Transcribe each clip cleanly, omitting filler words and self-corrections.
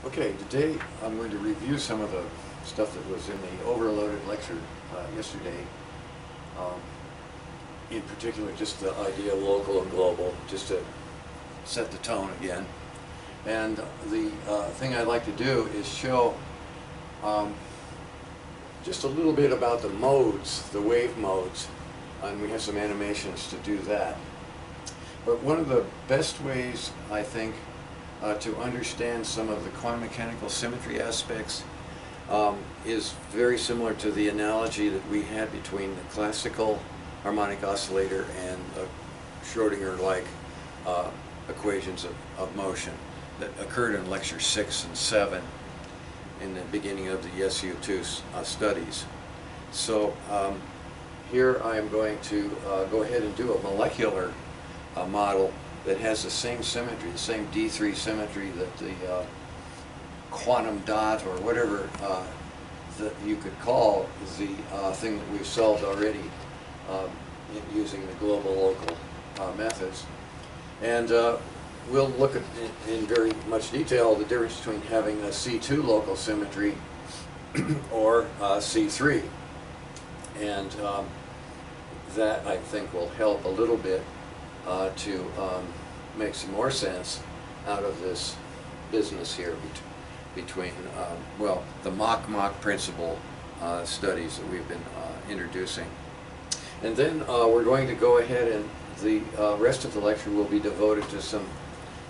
Okay, today I'm going to review some of the stuff that was in the overloaded lecture yesterday. In particular, just the idea of local and global, just to set the tone again. And the thing I'd like to do is show just a little bit about the modes, the wave modes, and we have some animations to do that. But one of the best ways, I think, to understand some of the quantum mechanical symmetry aspects is very similar to the analogy that we had between the classical harmonic oscillator and Schrodinger-like equations of motion that occurred in lecture 6 and 7 in the beginning of the SU2 studies. So here I am going to go ahead and do a molecular model that has the same symmetry, the same D3 symmetry that the quantum dot or whatever that you could call the thing that we've solved already using the global-local methods. And we'll look at in very much detail the difference between having a C2 local symmetry or C3. And that, I think, will help a little bit to make some more sense out of this business here between, well, the Mach-Mach principle studies that we've been introducing. And then we're going to go ahead, and the rest of the lecture will be devoted to some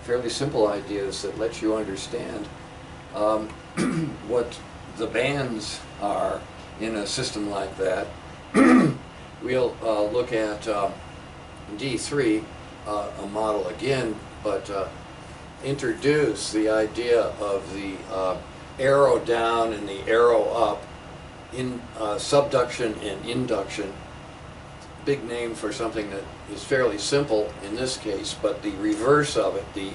fairly simple ideas that let you understand what the bands are in a system like that. We'll look at D3, a model again, but introduce the idea of the arrow down and the arrow up in subduction and induction. Big name for something that is fairly simple in this case, but the reverse of it, the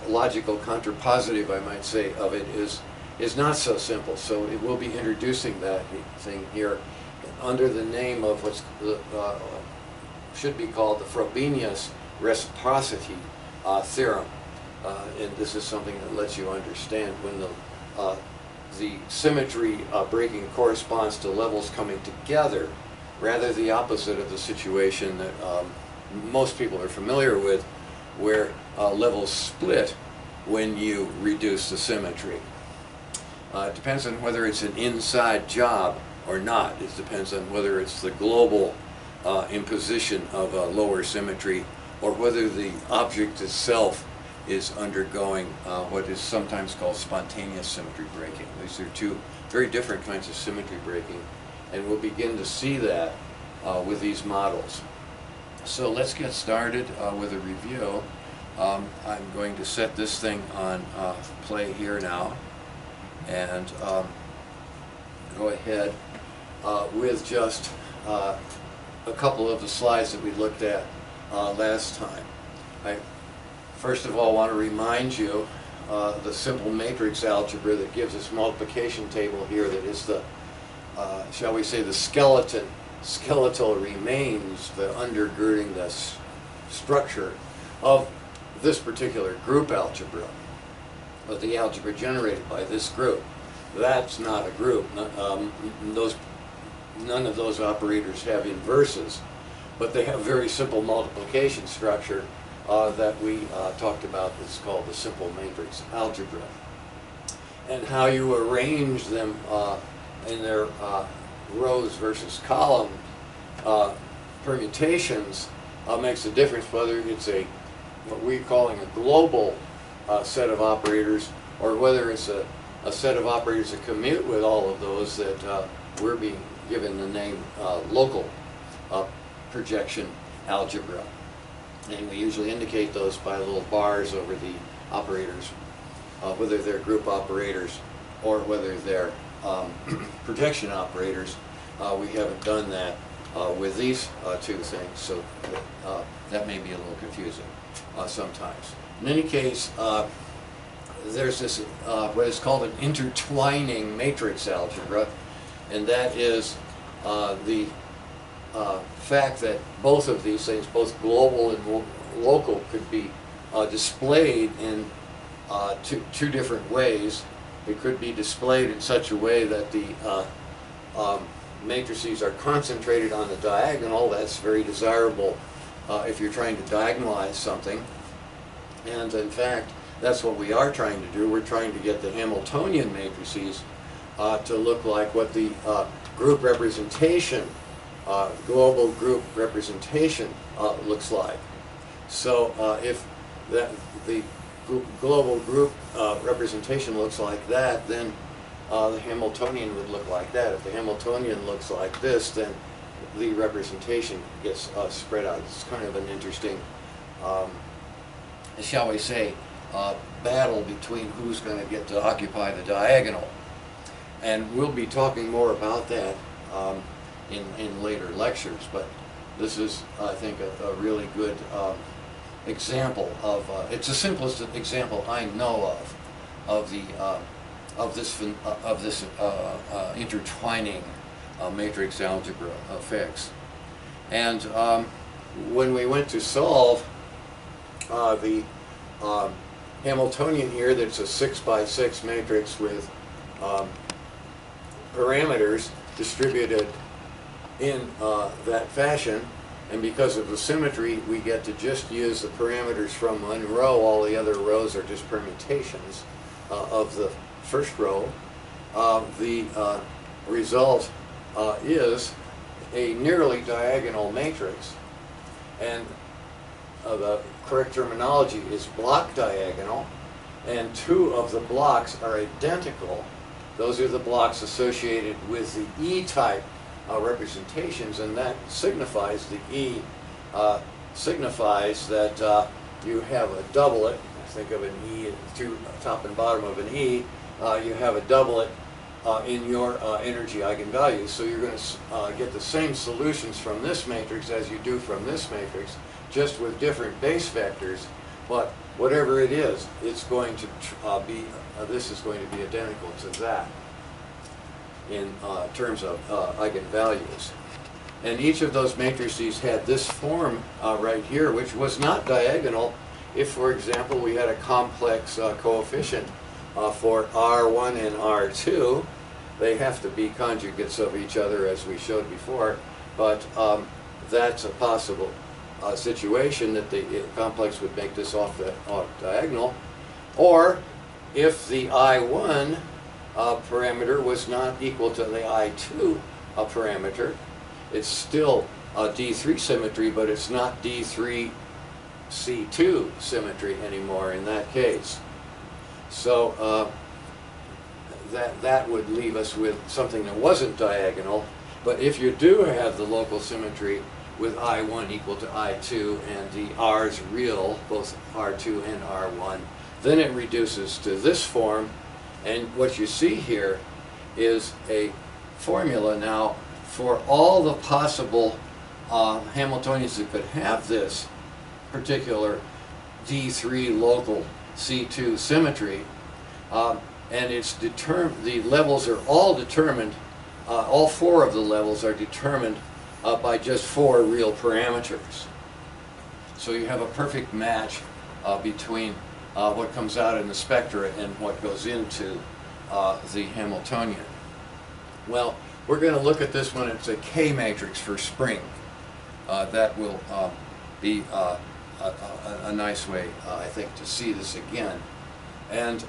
logical contrapositive, I might say, of it is not so simple. So it will be introducing that thing here under the name of what's should be called the Frobenius reciprocity theorem. And this is something that lets you understand when the symmetry breaking corresponds to levels coming together, rather the opposite of the situation that most people are familiar with, where levels split when you reduce the symmetry. It depends on whether it's an inside job or not. It depends on whether it's the global imposition of a lower symmetry, or whether the object itself is undergoing what is sometimes called spontaneous symmetry breaking. These are two very different kinds of symmetry breaking, and we'll begin to see that with these models. So let's get started with a review. I'm going to set this thing on play here now, and go ahead with just a couple of the slides that we looked at last time. I first of all want to remind you the simple matrix algebra that gives this multiplication table here that is the, shall we say, the skeletal remains that undergirding this structure of this particular group algebra, of the algebra generated by this group. That's not a group. None of those operators have inverses, but they have very simple multiplication structure that we talked about. It's called the simple matrix algebra. And how you arrange them in their rows versus column permutations makes a difference whether it's what we're calling a global set of operators, or whether it's a set of operators that commute with all of those that we're being given the name local projection algebra. And we usually indicate those by little bars over the operators, whether they're group operators or whether they're projection operators. We haven't done that with these two things, so that may be a little confusing sometimes. In any case, there's this what is called an intertwining matrix algebra, and that is the fact that both of these things, both global and local, could be displayed in two different ways. It could be displayed in such a way that the matrices are concentrated on the diagonal. That's very desirable if you're trying to diagonalize something. And in fact, that's what we are trying to do. We're trying to get the Hamiltonian matrices to look like what the group representation, global group representation looks like. So if the global group representation looks like that, then the Hamiltonian would look like that. If the Hamiltonian looks like this, then the representation gets spread out. It's kind of an interesting, shall we say, battle between who's going to get to occupy the diagonal. And we'll be talking more about that in later lectures, but this is, I think, a really good example of, it's the simplest example I know of this intertwining matrix algebra effects. And when we went to solve the Hamiltonian here, that's a 6 by 6 matrix with parameters distributed in that fashion, and because of the symmetry, we get to just use the parameters from one row. All the other rows are just permutations of the first row. The result is a nearly diagonal matrix, and the correct terminology is block diagonal, and two of the blocks are identical. Those are the blocks associated with the E-type representations, and that signifies, the E signifies that you have a doublet. Think of an E, two top and bottom of an E. You have a doublet in your energy eigenvalues. So you're going to get the same solutions from this matrix as you do from this matrix, just with different base vectors. But whatever it is, it's going to be, this is going to be identical to that in terms of eigenvalues. And each of those matrices had this form right here, which was not diagonal. If, for example, we had a complex coefficient for R1 and R2, they have to be conjugates of each other, as we showed before, but that's a possible situation, that the complex would make this off diagonal. Or if the I1 parameter was not equal to the I2 parameter, it's still a D3 symmetry, but it's not D3 C2 symmetry anymore in that case. So that would leave us with something that wasn't diagonal. But if you do have the local symmetry with I1 equal to I2 and the R's real, both R2 and R1, then it reduces to this form. And what you see here is a formula now for all the possible Hamiltonians that could have this particular D3 local C2 symmetry, and it's determined, the levels are all determined, all four of the levels are determined by just four real parameters. So you have a perfect match between what comes out in the spectra and what goes into the Hamiltonian. Well, we're going to look at this one. It's a K matrix for spring. That will be a nice way, I think, to see this again. And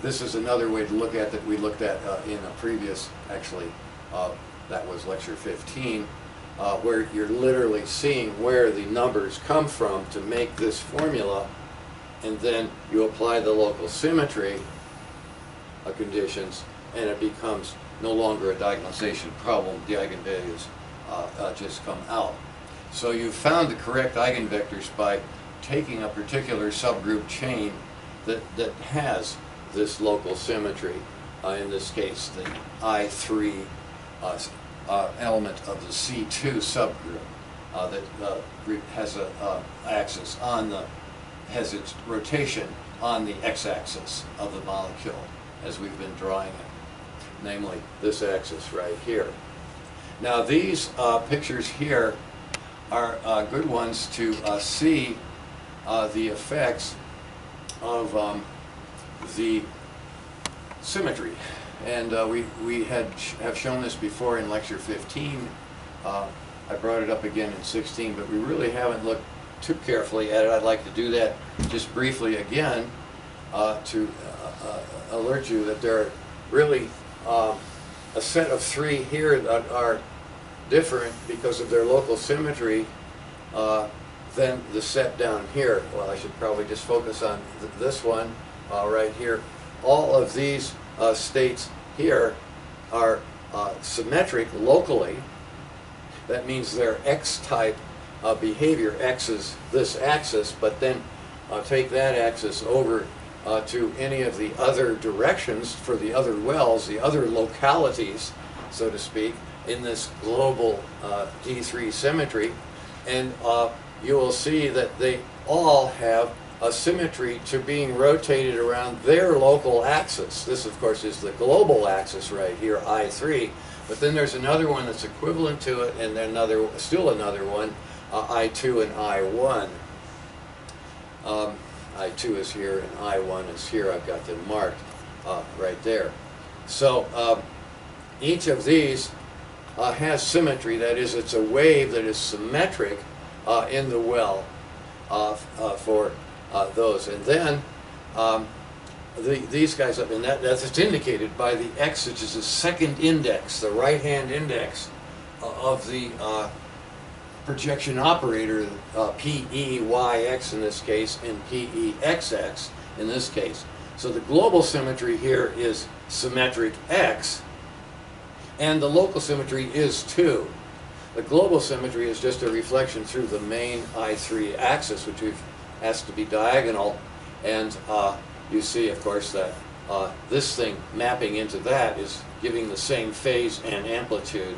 this is another way to look at that we looked at in a previous, actually, that was lecture 15, where you're literally seeing where the numbers come from to make this formula, and then you apply the local symmetry conditions, and it becomes no longer a diagonalization problem. The eigenvalues just come out. So you've found the correct eigenvectors by taking a particular subgroup chain that has this local symmetry. In this case, the I3 element of the C2 subgroup that has a axis on the, has its rotation on the x-axis of the molecule, as we've been drawing it, namely this axis right here. Now these pictures here are good ones to see the effects of the symmetry. And we have shown this before in lecture 15. I brought it up again in 16, but we really haven't looked too carefully at it. I'd like to do that just briefly again to alert you that there are really a set of three here that are different because of their local symmetry than the set down here. Well, I should probably just focus on this one right here. All of these states here are symmetric locally. That means they're X-type behavior. X is this axis, but then take that axis over to any of the other directions for the other wells, the other localities, so to speak, in this global D3 symmetry, and you will see that they all have a symmetry to being rotated around their local axis. This, of course, is the global axis right here, I3, but then there's another one that's equivalent to it, and then still another one, I2 and I1. I2 is here and I1 is here. I've got them marked right there. So each of these has symmetry. That is, it's a wave that is symmetric in the well for those. And then these guys up, and that's indicated by the X, which is the second index, the right-hand index of the projection operator, PEYX in this case, and PEXX in this case. So the global symmetry here is symmetric X, and the local symmetry is 2. The global symmetry is just a reflection through the main I3 axis, which we've asked to be diagonal, and you see, of course, that this thing mapping into that is giving the same phase and amplitude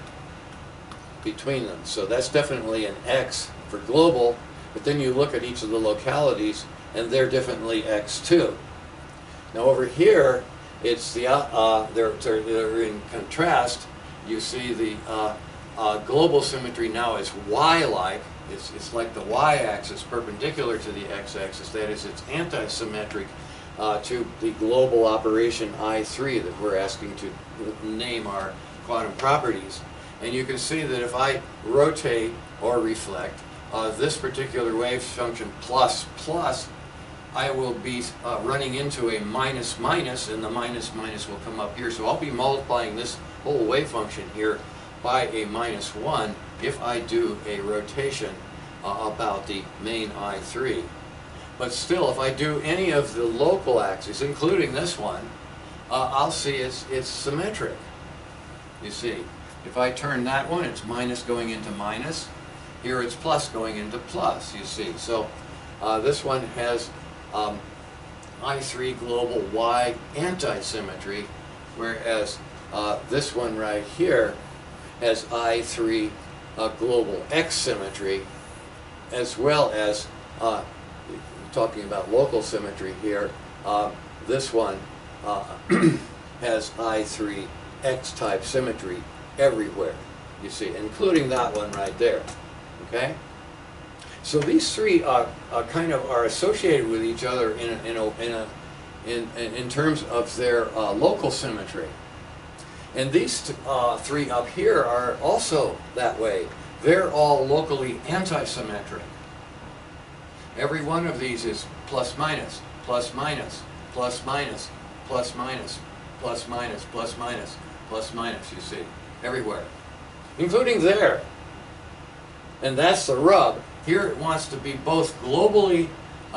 between them. So that's definitely an X for global, but then you look at each of the localities and they're definitely X too. Now over here, it's the they're in contrast. You see the global symmetry now is Y-like. It's like the Y-axis perpendicular to the X-axis. That is, it's anti-symmetric to the global operation I3 that we're asking to name our quantum properties. And you can see that if I rotate or reflect this particular wave function plus, I will be running into a minus, and the minus will come up here. So I'll be multiplying this whole wave function here by a -1 if I do a rotation about the main I3. But still, if I do any of the local axes, including this one, I'll see it's symmetric. You see, if I turn that one, it's minus going into minus. Here it's plus going into plus, you see. So this one has I3 global Y anti-symmetry, whereas this one right here has I3 global X symmetry, as well as, talking about local symmetry here, this one has I3 X-type symmetry everywhere, you see, including that one right there, okay? So these three kind of are associated with each other in terms of their local symmetry. And these three up here are also that way. They're all locally anti-symmetric. Every one of these is plus minus, plus minus, plus minus, plus minus, plus minus, plus minus, plus minus, you see, everywhere, including there. And that's the rub. Here it wants to be both globally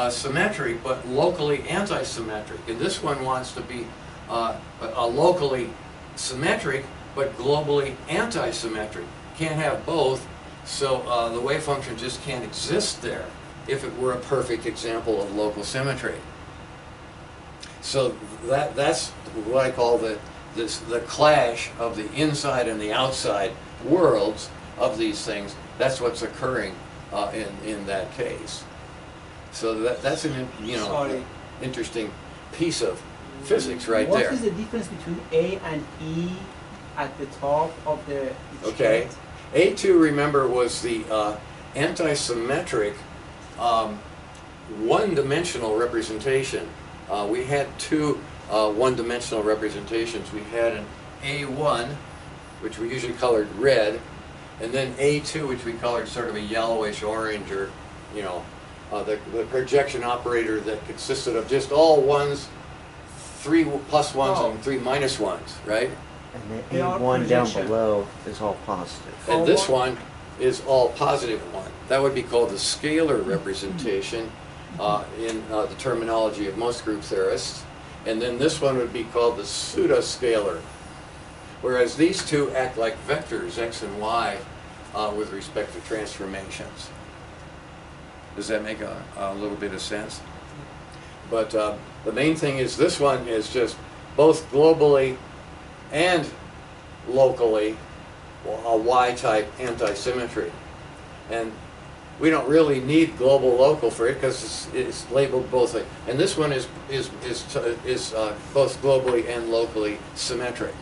symmetric but locally anti-symmetric. And this one wants to be locally symmetric but globally anti-symmetric. Can't have both, so the wave function just can't exist there if it were a perfect example of local symmetry. So that's what I call the clash of the inside and the outside worlds of these things. That's what's occurring in that case. So that's an interesting piece of physics right there. What is the difference between A and E at the top of the okay. A2, remember, was the anti-symmetric one-dimensional representation. We had two one-dimensional representations. We had an A1, which we usually colored red, and then A2, which we colored sort of a yellowish orange, or, you know, the projection operator that consisted of just all ones, 3 plus ones and 3 minus ones, right? And the A1 down below is all positive. And this one is all positive 1. That would be called the scalar representation in the terminology of most group theorists. And then this one would be called the pseudoscalar. Whereas these two act like vectors, x and y, with respect to transformations. Does that make a little bit of sense? But the main thing is this one is just both globally and locally a y-type anti-symmetry. And we don't really need global-local for it because it's labeled both. And this one is both globally and locally symmetric.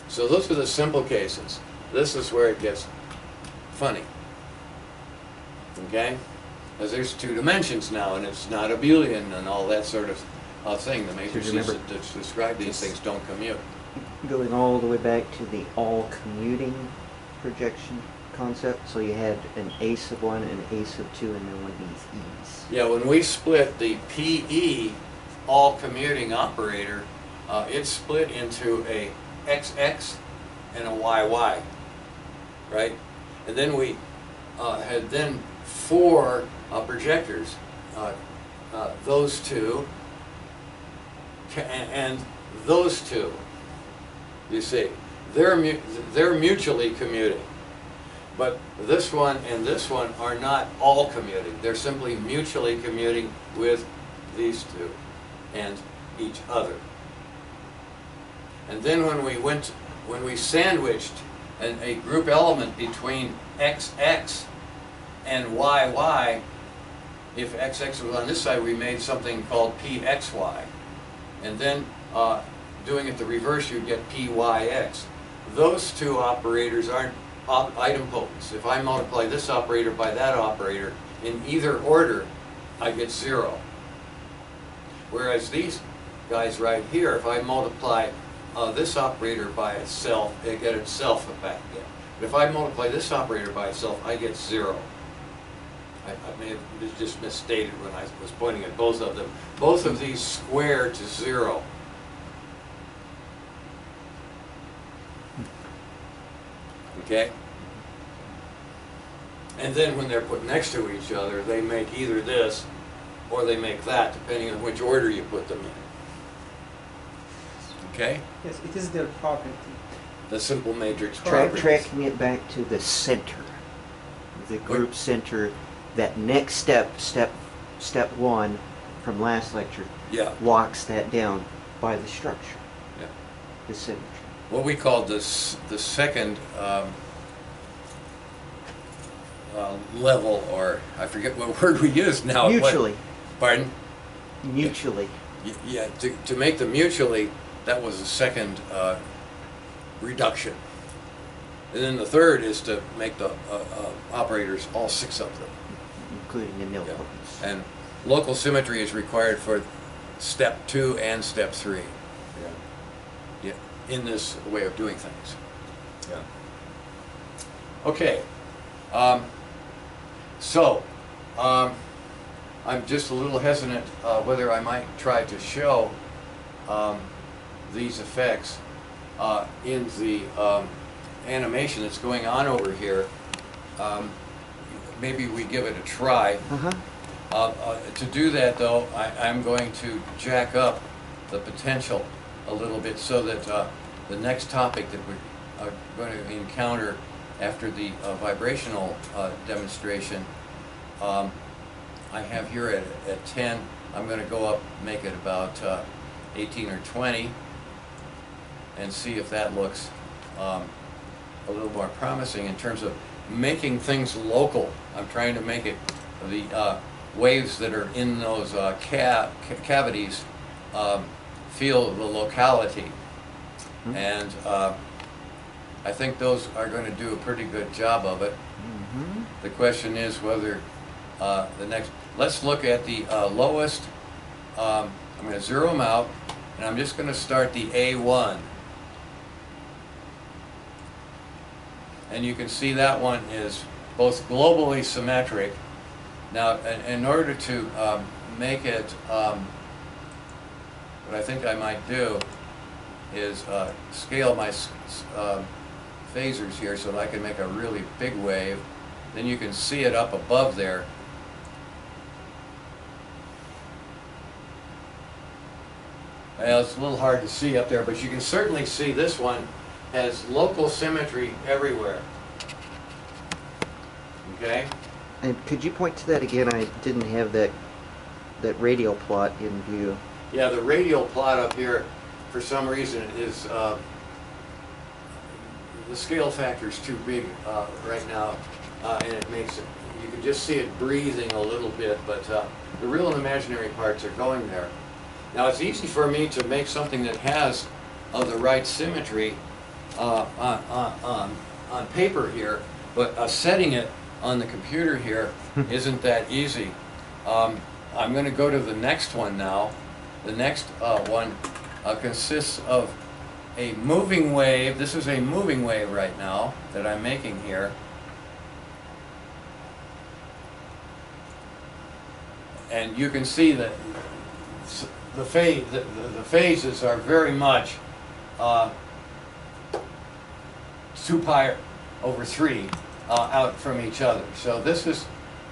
So those are the simple cases. This is where it gets funny. Okay? Because there's 2 dimensions now, and it's not abelian and all that sort of thing. The matrices that describe these things don't commute. Going all the way back to the all commuting projection concept, so you had an A sub 1 and an A sub 2 and then one of these E's. Yeah, when we split the PE all commuting operator, it's split into a XX and a YY, right? And then we had then 4 projectors, those 2 and those 2. You see, they're mutually commuting, but this one and this one are not all commuting. They're simply mutually commuting with these 2 and each other. And then when we sandwiched a group element between XX and YY, if XX was on this side, we made something called PXY. And then doing it the reverse, you get PYX. Those 2 operators aren't idempotents. If I multiply this operator by that operator, in either order, I get 0. Whereas these guys right here, if I multiply this operator by itself, I get itself back again. But if I multiply this operator by itself, I get 0. I may have just misstated when I was pointing at both of them. Both of these square to 0. Okay? And then when they're put next to each other, they make either this or they make that, depending on which order you put them in. Okay? Yes, it is their property. The simple matrix properties. Tracking it back to the center, the group center, that next step 1 from last lecture, walks that down by the structure, the symmetry. What we call the second level, or I forget what word we use now. Mutually. Pardon? Mutually. Yeah, to make them mutually, that was the second reduction. And then the third is to make the operators, all 6 of them. Including the nilpotents. And local symmetry is required for step 2 and step 3. Yeah. In this way of doing things. Yeah. Okay. I'm just a little hesitant whether I might try to show these effects in the animation that's going on over here. Maybe we give it a try. To do that, though, I'm going to jack up the potential a little bit so that the next topic that we're going to encounter after the vibrational demonstration, I have here at 10. I'm going to go up, make it about 18 or 20, and see if that looks a little more promising in terms of making things local. I'm trying to make it the waves that are in those cavities feel the locality. And I think those are going to do a pretty good job of it. The question is whether the next. Let's look at the lowest. I'm going to zero them out, and I'm just going to start the A1. And you can see that one is both globally symmetric. Now, in order to make it, what I think I might do is scale my phasors here so that I can make a really big wave. Then you can see it up above there. Well, it's a little hard to see up there, but you can certainly see this one has local symmetry everywhere. Okay? And could you point to that again? I didn't have that radial plot in view. Yeah, the radial plot up here, for some reason, is the scale factor is too big right now, and it makes it. You can just see it breathing a little bit, but the real and imaginary parts are going there. Now, it's easy for me to make something that has the right symmetry on paper here, but setting it on the computer here isn't that easy. I'm going to go to the next one now. The next one consists of a moving wave. This is a moving wave right now that I'm making here. And you can see that the phases are very much 2 pi over 3 out from each other. So this is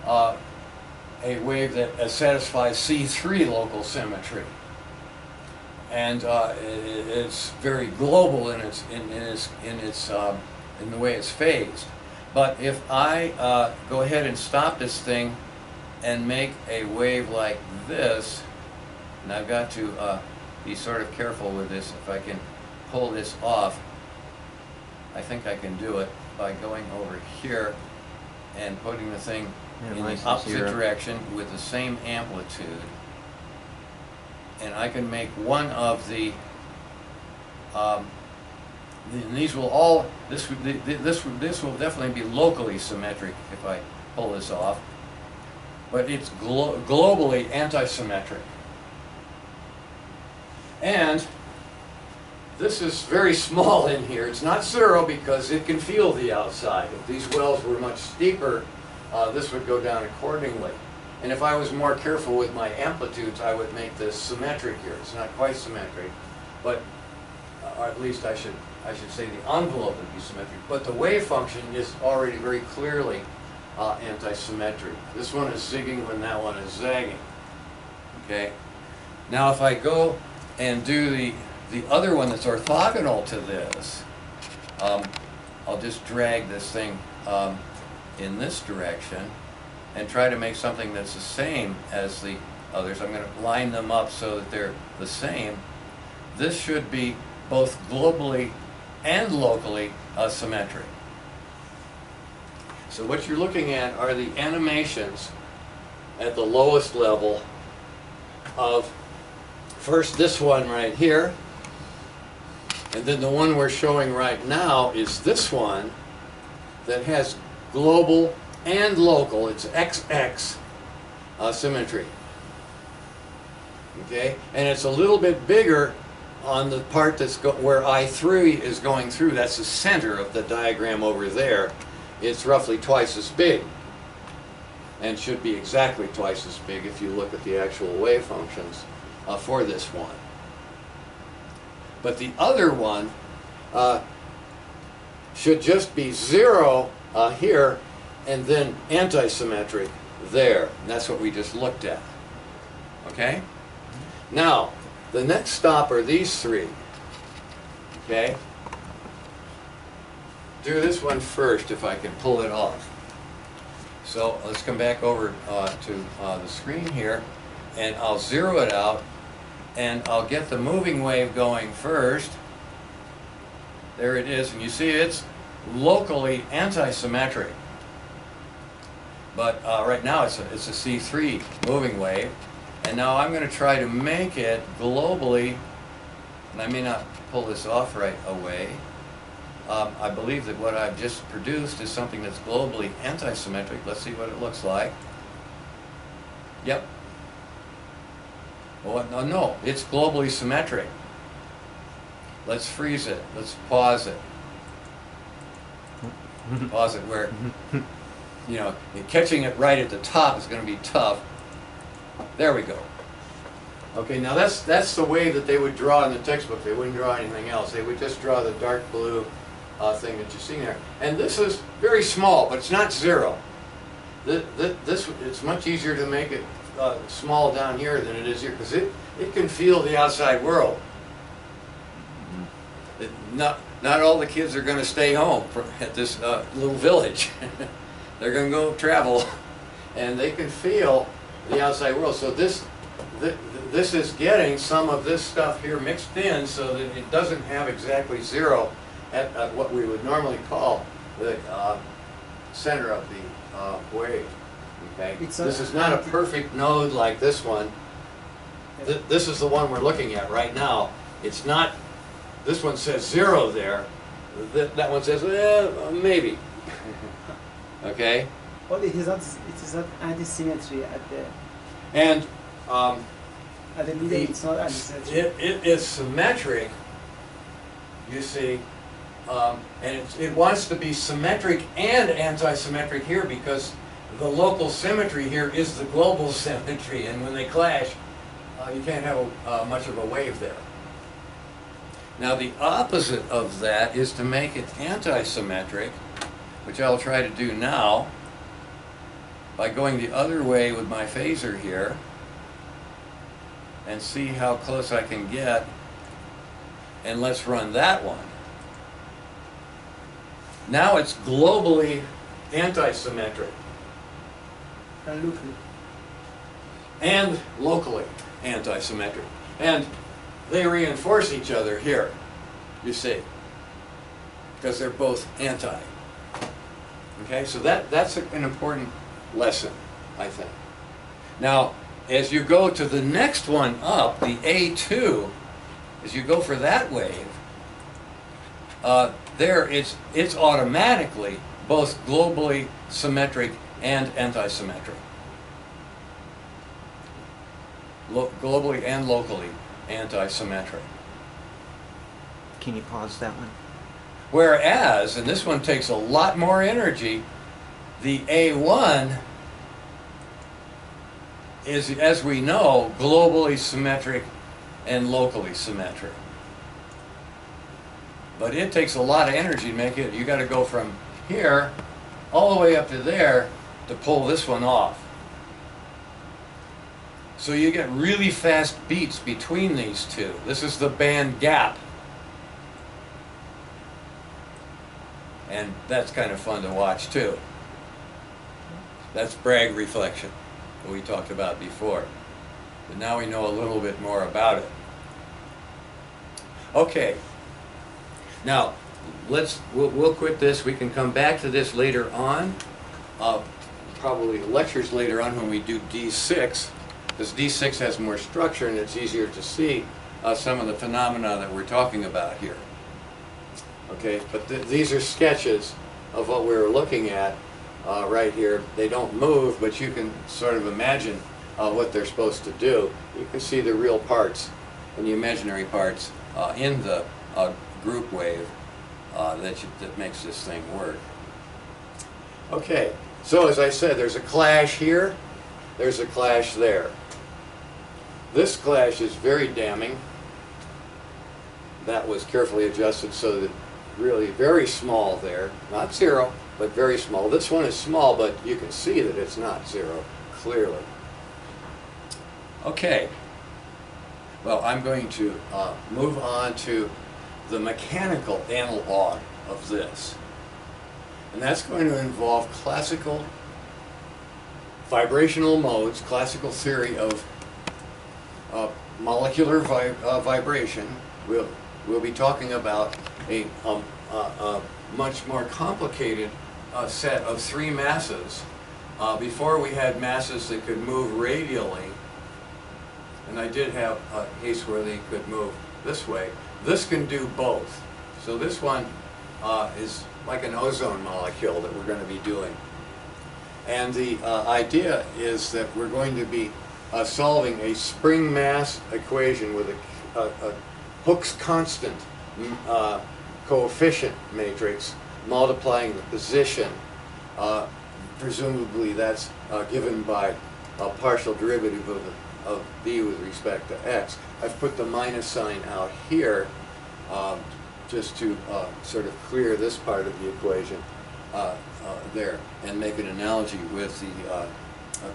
a wave that satisfies C3 local symmetry, and it's very global in the way it's phased. But if I go ahead and stop this thing and make a wave like this, and I've got to be sort of careful with this. If I can pull this off, I think I can do it by going over here and putting the thing in the opposite direction with the same amplitude. And I can make one of the, these will all, this will definitely be locally symmetric if I pull this off, but it's globally anti-symmetric. And this is very small in here. It's not zero because it can feel the outside. If these wells were much steeper, this would go down accordingly. And if I was more careful with my amplitudes, I would make this symmetric here. It's not quite symmetric, but or at least I should say the envelope would be symmetric. But the wave function is already very clearly anti-symmetric. This one is zigging when that one is zagging. Okay. Now if I go and do the other one that's orthogonal to this, I'll just drag this thing in this direction and try to make something that's the same as the others. I'm going to line them up so that they're the same. This should be both globally and locally symmetric. So what you're looking at are the animations at the lowest level of first this one right here, and then the one we're showing right now is this one that has global and local, it's XX symmetry. Okay, and it's a little bit bigger on the part that's where I3 is going through. That's the center of the diagram over there. It's roughly twice as big, and should be exactly twice as big if you look at the actual wave functions for this one. But the other one should just be 0 here, and then anti-symmetric there. And that's what we just looked at. Okay? Now, the next stop are these three. Okay? Do this one first if I can pull it off. So let's come back over to the screen here, and I'll zero it out, and I'll get the moving wave going first. There it is, and you see it's locally anti-symmetric. But right now it's a C3 moving wave, and now I'm going to try to make it globally, and I may not pull this off right away. I believe that what I've just produced is something that's globally anti-symmetric. Let's see what it looks like. Yep. Well, no, it's globally symmetric. Let's freeze it. Let's pause it. Pause it where, you know, catching it right at the top is going to be tough. There we go. Okay, now that's the way that they would draw in the textbook. They wouldn't draw anything else. They would just draw the dark blue thing that you see there. And this is very small, but it's not zero. It's much easier to make it small down here than it is here, because it can feel the outside world. Not all the kids are going to stay home at this little village. They're going to go travel, and they can feel the outside world. So this is getting some of this stuff here mixed in, so that it doesn't have exactly zero at what we would normally call the center of the wave. Okay, this is not a perfect node like this one. This is the one we're looking at right now. It's not. This one says zero there. That one says maybe. Okay. Well, it is not anti-symmetry at the. And at the middle, it's not anti-symmetry. It is symmetric. You see, and it wants to be symmetric and anti-symmetric here, because the local symmetry here is the global symmetry, and when they clash, you can't have much of a wave there. Now the opposite of that is to make it anti-symmetric, which I'll try to do now by going the other way with my phaser here, and see how close I can get. And let's run that one. Now it's globally anti-symmetric. And locally anti-symmetric. And they reinforce each other here, you see, because they're both anti. Okay, so that's an important lesson, I think. Now, as you go to the next one up, the A2, as you go for that wave, there it's automatically both globally symmetric and anti-symmetric. Globally and locally anti-symmetric. Can you pause that one? Whereas, and this one takes a lot more energy, the A1 is, as we know, globally symmetric and locally symmetric. But it takes a lot of energy to make it. You got to go from here all the way up to there to pull this one off. So you get really fast beats between these two. This is the band gap. And that's kind of fun to watch too. That's Bragg reflection that we talked about before. But now we know a little bit more about it. Okay. Now, we'll quit this. We can come back to this later on. Probably lectures later on when we do D6. Because D6 has more structure and it's easier to see some of the phenomena that we're talking about here. Okay, but these are sketches of what we're looking at right here. They don't move, but you can sort of imagine what they're supposed to do. You can see the real parts and the imaginary parts in the group wave that makes this thing work. Okay, so as I said, there's a clash here, there's a clash there. This clash is very damning. That was carefully adjusted so that really very small there, not zero, but very small. This one is small, but you can see that it's not zero, clearly. Okay, well, I'm going to move on to the mechanical analog of this. And that's going to involve classical vibrational modes, classical theory of molecular vibration. We'll be talking about a much more complicated set of three masses. Before we had masses that could move radially, and I did have a case where they could move this way. This can do both. So this one is like an ozone molecule that we're going to be doing. And the idea is that we're going to be solving a spring mass equation with a Hooke's constant coefficient matrix multiplying the position. Presumably that's given by a partial derivative of b with respect to x. I've put the minus sign out here just to sort of clear this part of the equation there and make an analogy with the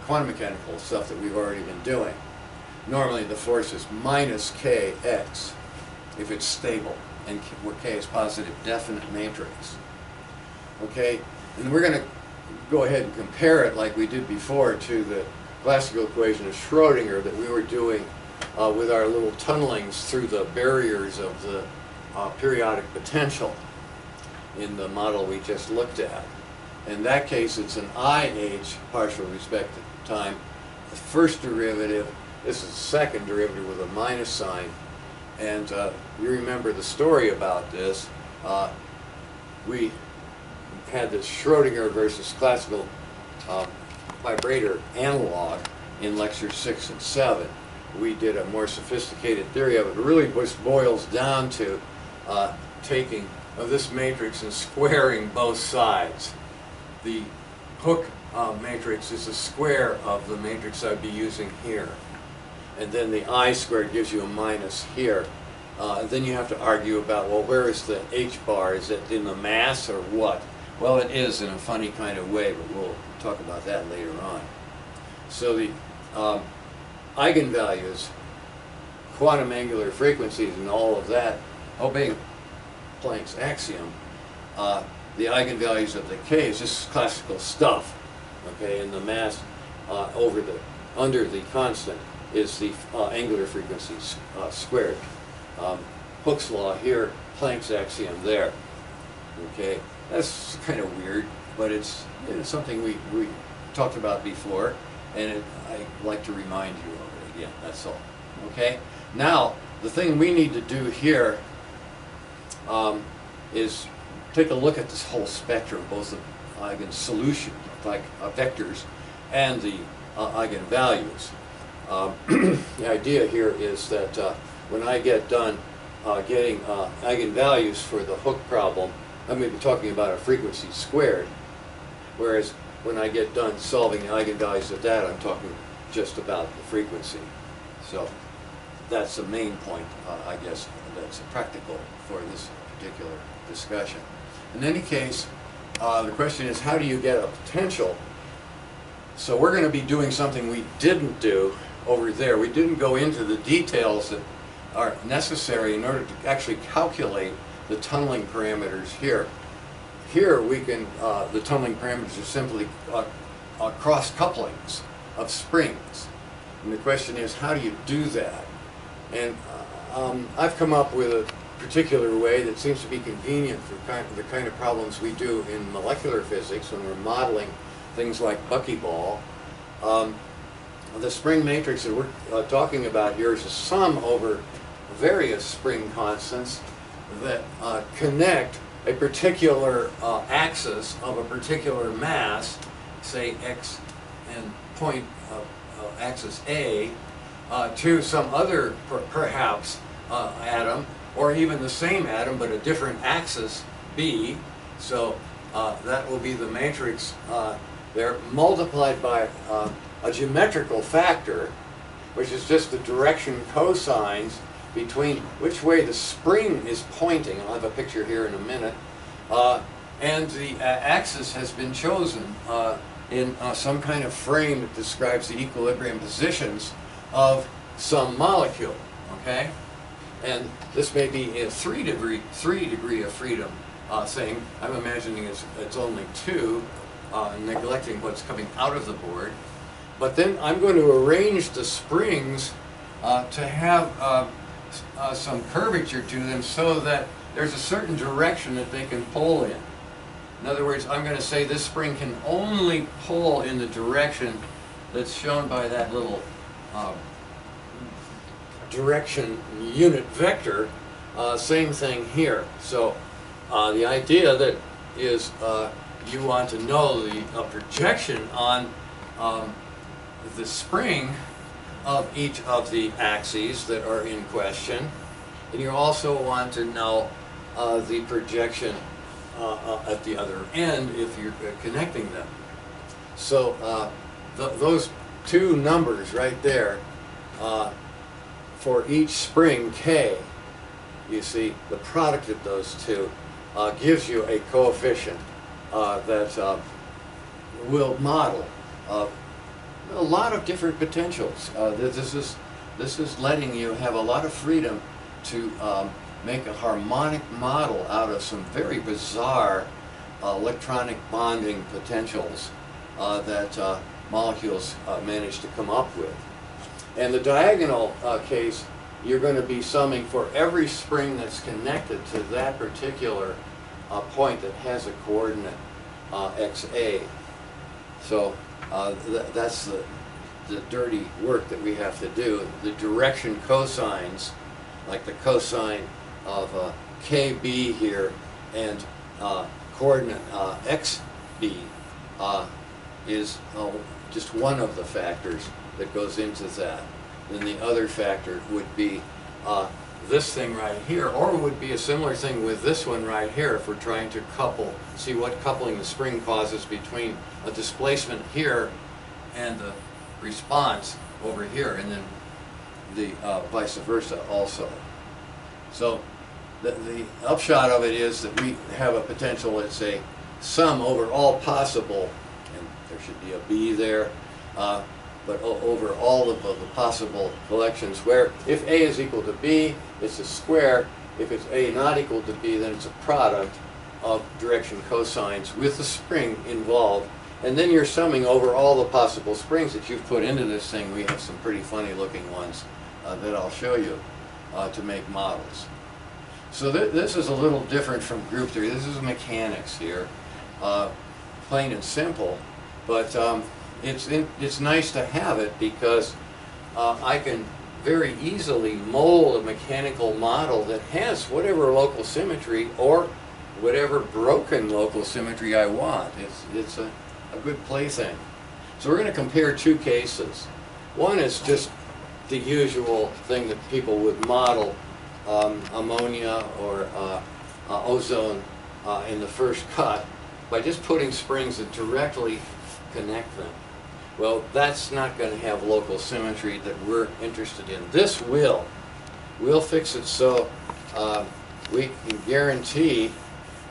quantum mechanical stuff that we've already been doing. Normally the force is minus kx if it's stable, and where k is positive definite matrix. Okay, and we're going to go ahead and compare it like we did before to the classical equation of Schrodinger that we were doing with our little tunnelings through the barriers of the periodic potential in the model we just looked at. In that case, it's an IH partial respect to time. The first derivative, this is the second derivative with a minus sign. And you remember the story about this. We had this Schrodinger versus classical vibrator analog in lectures 6 and 7. We did a more sophisticated theory of it. It really just boils down to taking this matrix and squaring both sides. The Hooke matrix is a square of the matrix I'd be using here. And then the I squared gives you a minus here. And then you have to argue about, well, where is the H bar? Is it in the mass or what? Well, it is in a funny kind of way, but we'll talk about that later on. So the eigenvalues, quantum angular frequencies, and all of that, obeying Planck's axiom, the eigenvalues of the k is just classical stuff, okay? And the mass under the constant is the angular frequency squared. Hooke's law here, Planck's axiom there, okay? That's kind of weird, but it's something we talked about before, and I'd like to remind you of it again, that's all, okay? Now, the thing we need to do here is take a look at this whole spectrum, both the eigensolution, like vectors, and the eigenvalues. The idea here is that when I get done getting eigenvalues for the Hooke problem, I'm going to be talking about a frequency squared, whereas when I get done solving the eigenvalues of that, I'm talking just about the frequency. So that's the main point, I guess, that's practical for this particular discussion. In any case, the question is, how do you get a potential? So we're going to be doing something we didn't do over there. We didn't go into the details that are necessary in order to actually calculate the tunneling parameters here. Here we can, the tunneling parameters are simply cross couplings of springs. And the question is, how do you do that? And I've come up with a particular way that seems to be convenient for the kind of problems we do in molecular physics when we're modeling things like buckyball. The spring matrix that we're talking about here is a sum over various spring constants that connect a particular axis of a particular mass, say x and point axis A, to some other perhaps atom, or even the same atom but a different axis B. So that will be the matrix there, multiplied by a geometrical factor, which is just the direction cosines between which way the spring is pointing. I'll have a picture here in a minute. And the axis has been chosen in some kind of frame that describes the equilibrium positions of some molecule, okay? And this may be a 3 degree of freedom thing. I'm imagining it's only 2, neglecting what's coming out of the board. But then I'm going to arrange the springs to have some curvature to them so that there's a certain direction that they can pull in. In other words, I'm going to say this spring can only pull in the direction that's shown by that little direction unit vector. Same thing here. So the idea that is you want to know the projection on the spring of each of the axes that are in question, and you also want to know the projection at the other end if you're connecting them. So those two numbers right there, for each spring K, you see the product of those two gives you a coefficient that will model a lot of different potentials. This is letting you have a lot of freedom to make a harmonic model out of some very bizarre electronic bonding potentials that molecules manage to come up with. And the diagonal case, you're going to be summing for every spring that's connected to that particular point that has a coordinate XA. So that's the dirty work that we have to do. The direction cosines, like the cosine of KB here and coordinate XB, is just one of the factors that goes into that. Then the other factor would be this thing right here, or it would be a similar thing with this one right here if we're trying to couple, see what coupling the spring causes between a displacement here and the response over here, and then the vice versa also. So the upshot of it is that we have a potential, let's say, sum over all possible, and there should be a B there, but over all of the possible collections where if A is equal to B, it's a square. If it's A not equal to B, then it's a product of direction cosines with the spring involved. And then you're summing over all the possible springs that you've put into this thing. We have some pretty funny looking ones that I'll show you to make models. So this is a little different from group theory. This is mechanics here, plain and simple, but it's nice to have it because I can very easily mold a mechanical model that has whatever local symmetry or whatever broken local symmetry I want. It's a good plaything. So we're going to compare two cases. One is just the usual thing that people would model ammonia or ozone in the first cut by just putting springs that directly connect them. Well, that's not going to have local symmetry that we're interested in. This will. We'll fix it so we can guarantee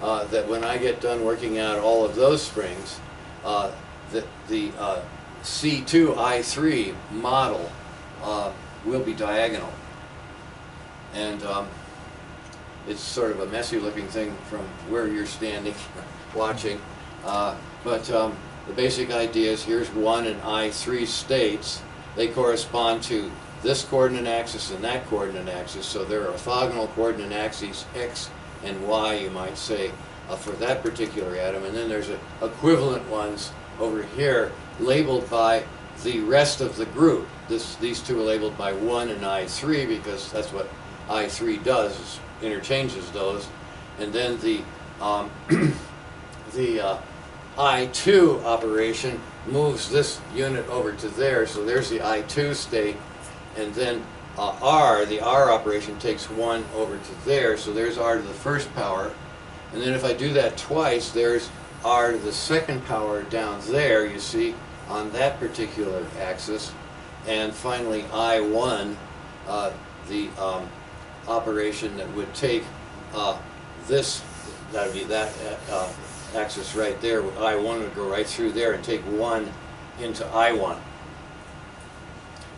that when I get done working out all of those springs, that the C2I3 model will be diagonal. And it's sort of a messy looking thing from where you're standing watching. The basic idea is here's 1 and I3 states. They correspond to this coordinate axis and that coordinate axis. So there are orthogonal coordinate axes, X and Y, you might say, for that particular atom. And then there's equivalent ones over here labeled by the rest of the group. These two are labeled by 1 and I3 because that's what I3 does, is interchanges those. And then the I2 operation moves this unit over to there, so there's the I2 state, and then the R operation takes 1 over to there, so there's R to the first power, and then if I do that twice, there's R to the second power down there, you see, on that particular axis, and finally I1, the operation that would take this, that would be that axis right there, I1 would go right through there and take 1 into I1.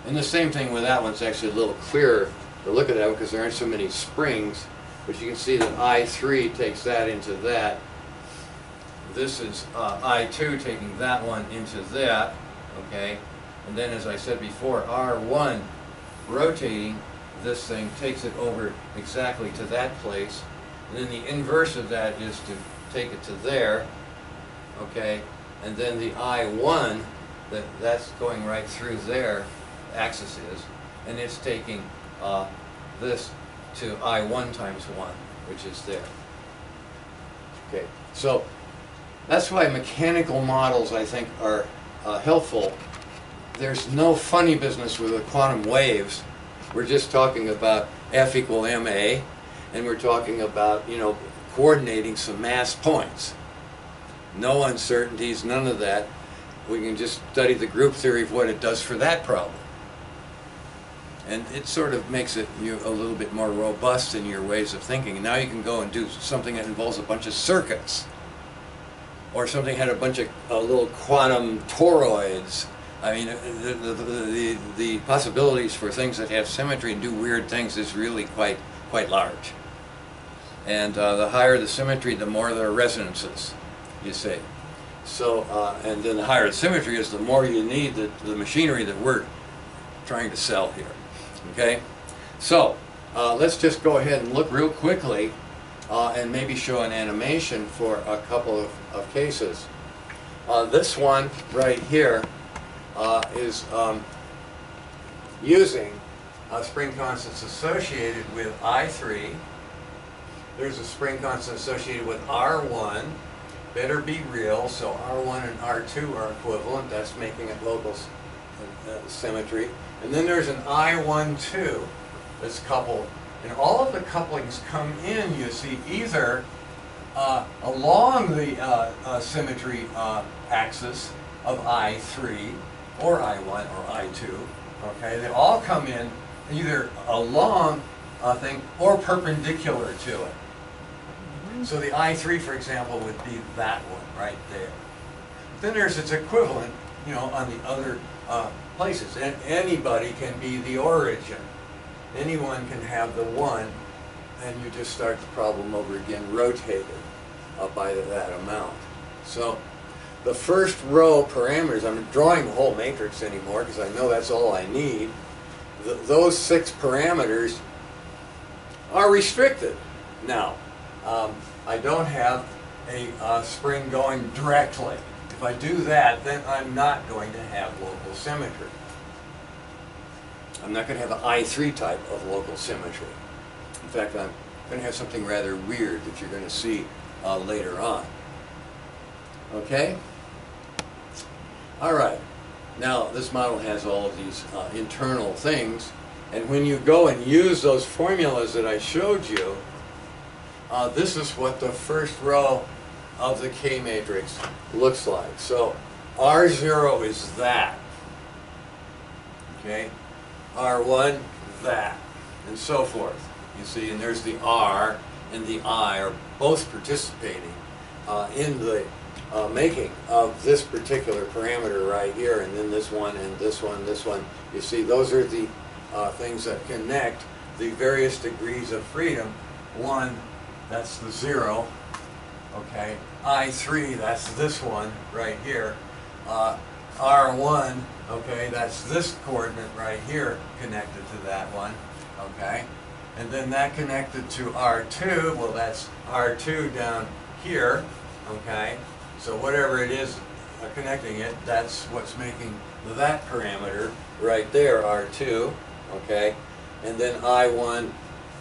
And the same thing with that one. It's actually a little clearer to look at that because there aren't so many springs, but you can see that I3 takes that into that. This is I2 taking that one into that, okay? And then, as I said before, R1 rotating this thing takes it over exactly to that place. And then the inverse of that is to take it to there, okay? And then the I1, that's going right through there, axis is, and it's taking this to I1 times 1, which is there. Okay, so that's why mechanical models, I think, are helpful. There's no funny business with the quantum waves. We're just talking about F equal ma, and we're talking about, you know, coordinating some mass points. No uncertainties, none of that. We can just study the group theory of what it does for that problem. And it sort of makes it you a little bit more robust in your ways of thinking. And now you can go and do something that involves a bunch of circuits, or something had a bunch of little quantum toroids. I mean, the possibilities for things that have symmetry and do weird things is really quite large. And the higher the symmetry, the more there are resonances, you see. So, and then the higher the symmetry is, the more you need the machinery that we're trying to sell here. Okay? So, let's just go ahead and look real quickly and maybe show an animation for a couple of cases. This one right here is using spring constants associated with I3. There's a spring constant associated with R1. Better be real, so R1 and R2 are equivalent. That's making it local symmetry. And then there's an I12 that's coupled. And all of the couplings come in, you see, either along the symmetry axis of I3 or I1 or I2. Okay, they all come in either along a thing or perpendicular to it. So the I3, for example, would be that one right there. Then there's its equivalent, you know, on the other places. And anybody can be the origin. Anyone can have the one, and you just start the problem over again, rotated by that amount. So the first row parameters, I'm not drawing the whole matrix anymore because I know that's all I need. Those 6 parameters are restricted. Now, I don't have a spring going directly. If I do that, then I'm not going to have local symmetry. I'm not going to have an I3 type of local symmetry. In fact, I'm going to have something rather weird that you're going to see later on. Okay? All right. Now, this model has all of these internal things, and when you go and use those formulas that I showed you, this is what the first row of the K matrix looks like. So R0 is that. Okay? R1, that, and so forth. You see, and there's the R and the I are both participating in the making of this particular parameter right here, and then this one and this one, this one. You see, those are the things that connect the various degrees of freedom. 1, that's the 0. Okay, I3, that's this one right here. R1, okay, that's this coordinate right here connected to that one. Okay, and then that connected to R2, well, that's R2 down here. Okay, so whatever it is connecting it, that's what's making that parameter right there, R2. Okay, and then I1,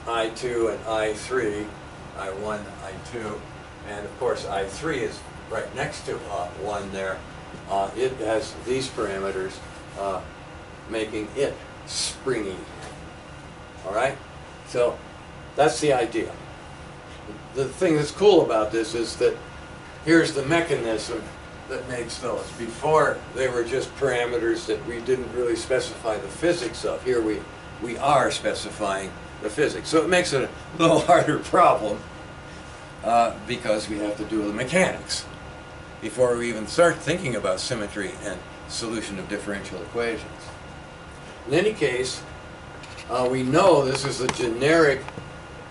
I2, and I3, I1, I2, and of course I3 is right next to 1 there. It has these parameters making it springy. All right? So that's the idea. The thing that's cool about this is that here's the mechanism that makes those. Before, they were just parameters that we didn't really specify the physics of. Here we are specifying the physics. So it makes it a little harder problem because we have to do the mechanics before we even start thinking about symmetry and solution of differential equations. In any case, we know this is a generic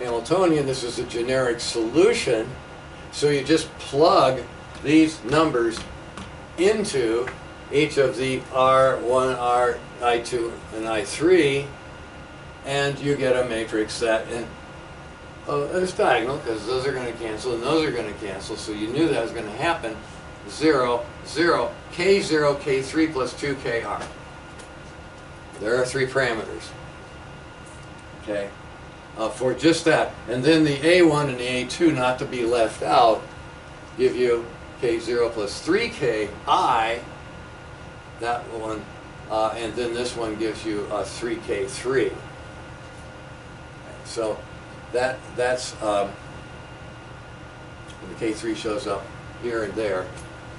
Hamiltonian, this is a generic solution, so you just plug these numbers into each of the R1, R, I2, and I3, and you get a matrix that is diagonal, because those are going to cancel and those are going to cancel, so you knew that was going to happen. 0, 0, K0, K3 plus 2KR. There are 3 parameters. Okay, for just that. And then the A1 and the A2, not to be left out, give you K0 plus 3Ki, that one, and then this one gives you a 3K3. So that's the K3 shows up here and there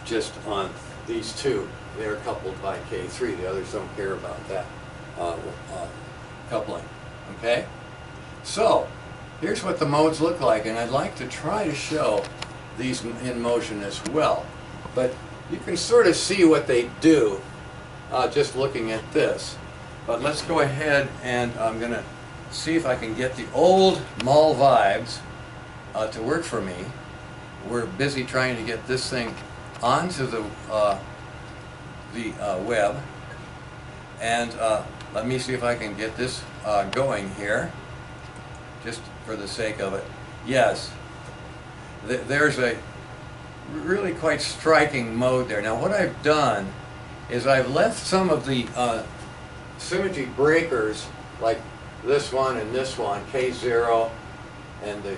just on these two. They're coupled by K3. The others don't care about that coupling. Okay? So here's what the modes look like, and I'd like to try to show these in motion as well. But you can sort of see what they do just looking at this. But let's go ahead, and I'm going to see if I can get the old mall vibes to work for me. We're busy trying to get this thing onto the web, and let me see if I can get this going here, just for the sake of it. Yes, there's a really quite striking mode there. Now what I've done is I've left some of the symmetry breakers, like this one and this one, K0, and the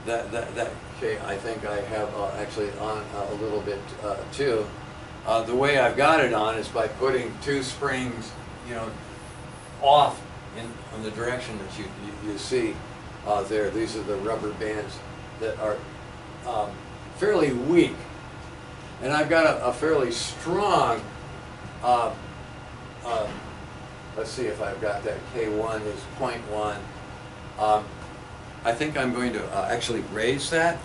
that K, I think I have actually on a little bit too. The way I've got it on is by putting two springs, off in the direction that you see there. These are the rubber bands that are fairly weak, and I've got a fairly strong. Let's see if I've got that. K1 is 0.1. I think I'm going to actually raise that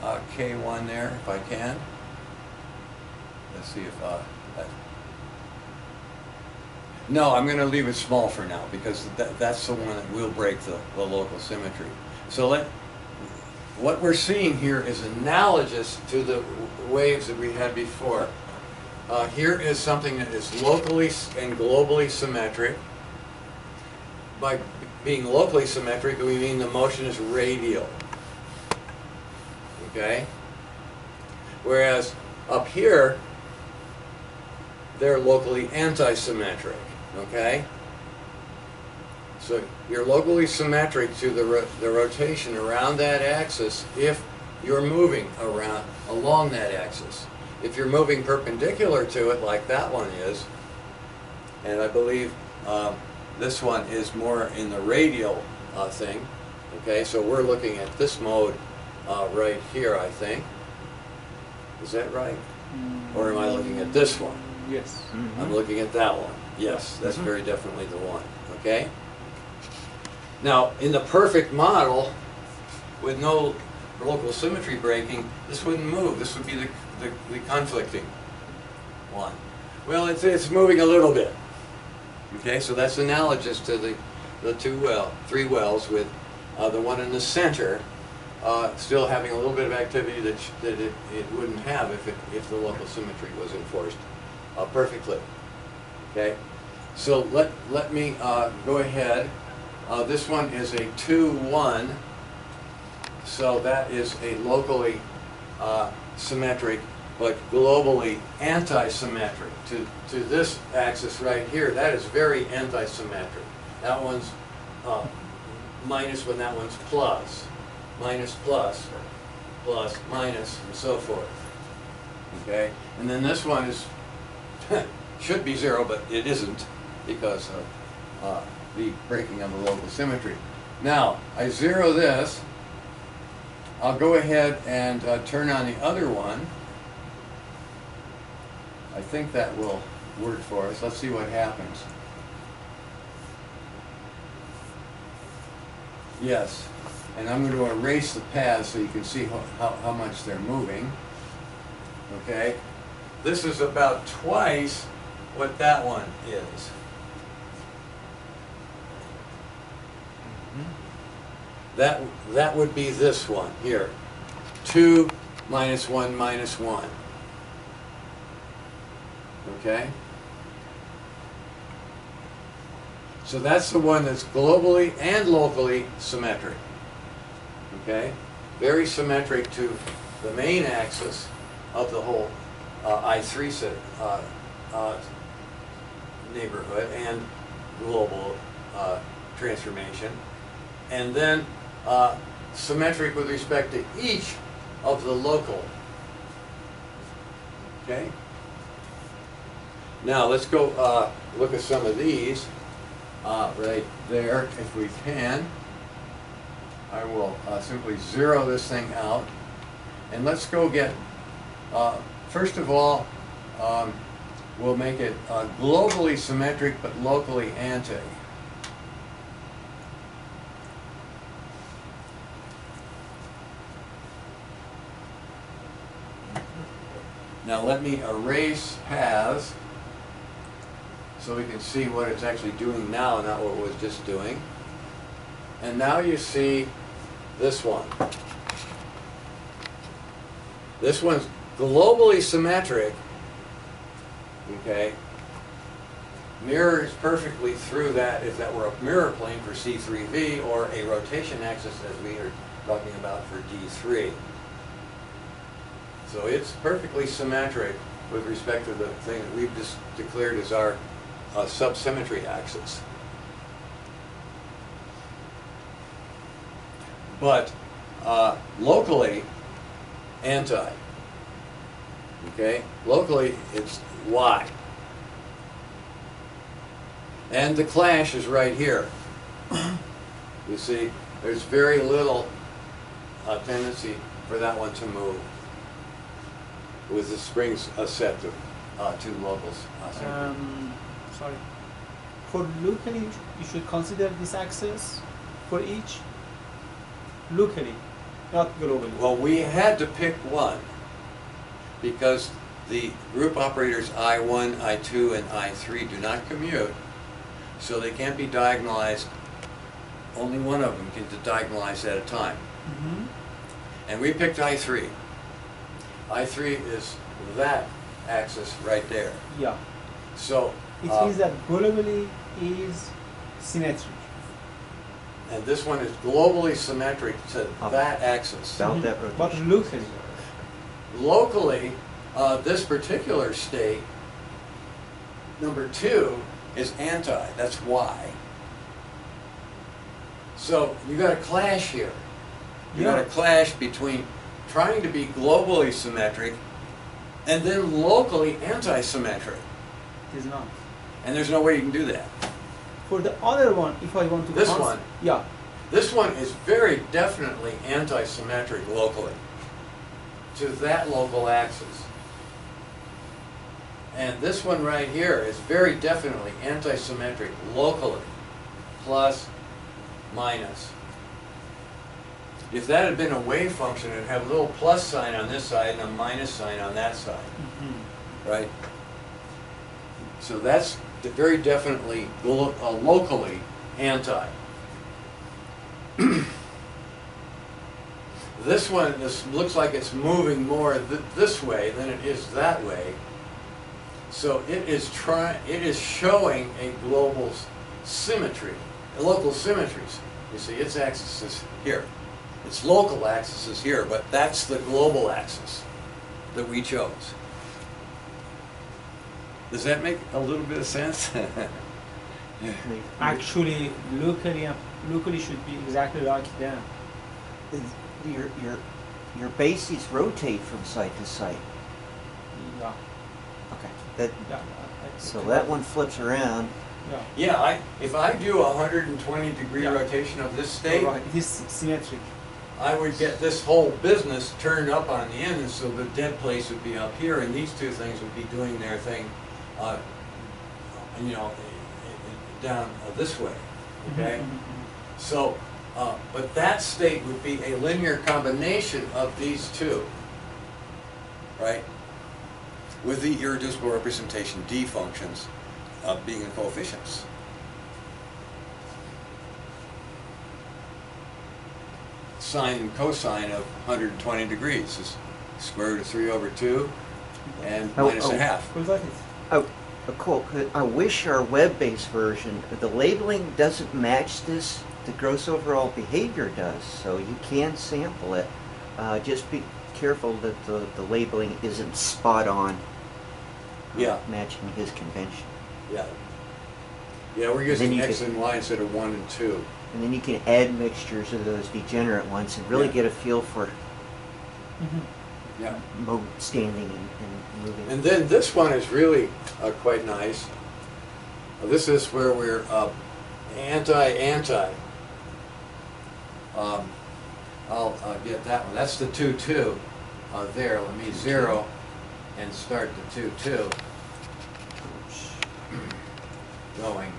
K1 there if I can. Let's see if no, I'm going to leave it small for now, because that's the one that will break the local symmetry. So what we're seeing here is analogous to the waves that we had before. Here is something that is locally and globally symmetric. By being locally symmetric, we mean the motion is radial. Okay? Whereas up here, they're locally anti-symmetric. Okay? So you're locally symmetric to the rotation around that axis if you're moving along that axis. If you're moving perpendicular to it, like that one is, and I believe this one is more in the radial thing. Okay, so we're looking at this mode right here, I think. Is that right? Or am I looking at this one? Yes. Mm-hmm. I'm looking at that one. Yes, that's very definitely the one. Okay? Now, in the perfect model, with no local symmetry breaking, this wouldn't move. This would be the conflicting one. Well, it's moving a little bit. Okay, so that's analogous to the three wells, with the one in the center still having a little bit of activity that it wouldn't have if the local symmetry was enforced perfectly. Okay, so let me go ahead. This one is a 2-1, so that is a locally symmetric but globally anti-symmetric to this axis right here. That is very anti-symmetric. That one's minus when that one's plus, minus plus, plus minus, and so forth. Okay, and then this one is should be 0, but it isn't because of the breaking of the local symmetry. Now I zero this. I'll go ahead and turn on the other one. I think that will work for us. Let's see what happens. Yes, and I'm going to erase the paths so you can see how much they're moving. Okay, this is about twice what that one is. That would be this one here. 2 minus 1 minus 1. Okay? So that's the one that's globally and locally symmetric. Okay? Very symmetric to the main axis of the whole I3 neighborhood and global transformation. And then symmetric with respect to each of the local Okay. Now let's go look at some of these right there, if we can. I will simply zero this thing out, and let's go get. First of all, we'll make it globally symmetric but locally anti. Now let me erase paths so we can see what it's actually doing now, not what it was just doing. And now you see this one. This one's globally symmetric, okay? Mirrors perfectly through that if that were a mirror plane for C3V or a rotation axis as we are talking about for D3. So it's perfectly symmetric with respect to the thing that we've just declared as our subsymmetry axis. But locally, anti. Okay? Locally, it's Y. And the clash is right here. You see, there's very little tendency for that one to move with the springs set to two locals. Sorry. For locally, you should consider this axis for each locally, not globally. Well, we had to pick one because the group operators I1, I2, and I3 do not commute, so they can't be diagonalized. Only one of them can be diagonalized at a time. Mm-hmm. And we picked I3. I3 is that axis right there. Yeah. So it means that globally is symmetric. and this one is globally symmetric to that axis. About that rotation. But locally, Locally, this particular state, number 2, is anti. That's Y. So you got a clash here. You got a clash between trying to be globally symmetric and then locally anti-symmetric. it is not. And there's no way you can do that. For the other one, if I want to This one? Yeah. This one is very definitely anti-symmetric locally to that local axis. And this one right here is very definitely anti-symmetric locally, plus, minus. If that had been a wave function, it'd have a little plus sign on this side and a minus sign on that side, Mm-hmm. right? So that's very definitely locally anti. This one, this looks like it's moving more this way than it is that way. So it is showing a global symmetry, local symmetries. You see, its axis is here. Its local axis is here, but that's the global axis that we chose. Does that make a little bit of sense? Actually, locally should be exactly like that. Your bases rotate from side to side. Yeah. Okay. That Yeah. so that one flips around. Yeah. Yeah, if I do a 120-degree rotation of this state, Right. It is symmetric. I would get this whole business turned up on the end, and so the dead place would be up here, and these two things would be doing their thing, you know, down this way. Okay. Mm-hmm. So, but that state would be a linear combination of these two, right? With the irreducible representation D functions being the coefficients. Sine and cosine of 120 degrees is square root of 3 over 2 and minus a half. What is that? Oh, cool. I wish our web-based version, the labeling doesn't match this. The gross overall behavior does, so you can sample it. Just be careful that the labeling isn't spot on. Yeah. Matching his convention. Yeah. Yeah, we're Then using you x could- and y instead of 1 and 2. And then you can add mixtures of those degenerate ones and really Yeah. get a feel for Mm-hmm. Yeah. mode standing and moving. And then this one is really quite nice. This is where we're anti-anti. I'll get that one. That's the 2-2 there. Let me 0 and start the 2-2 going.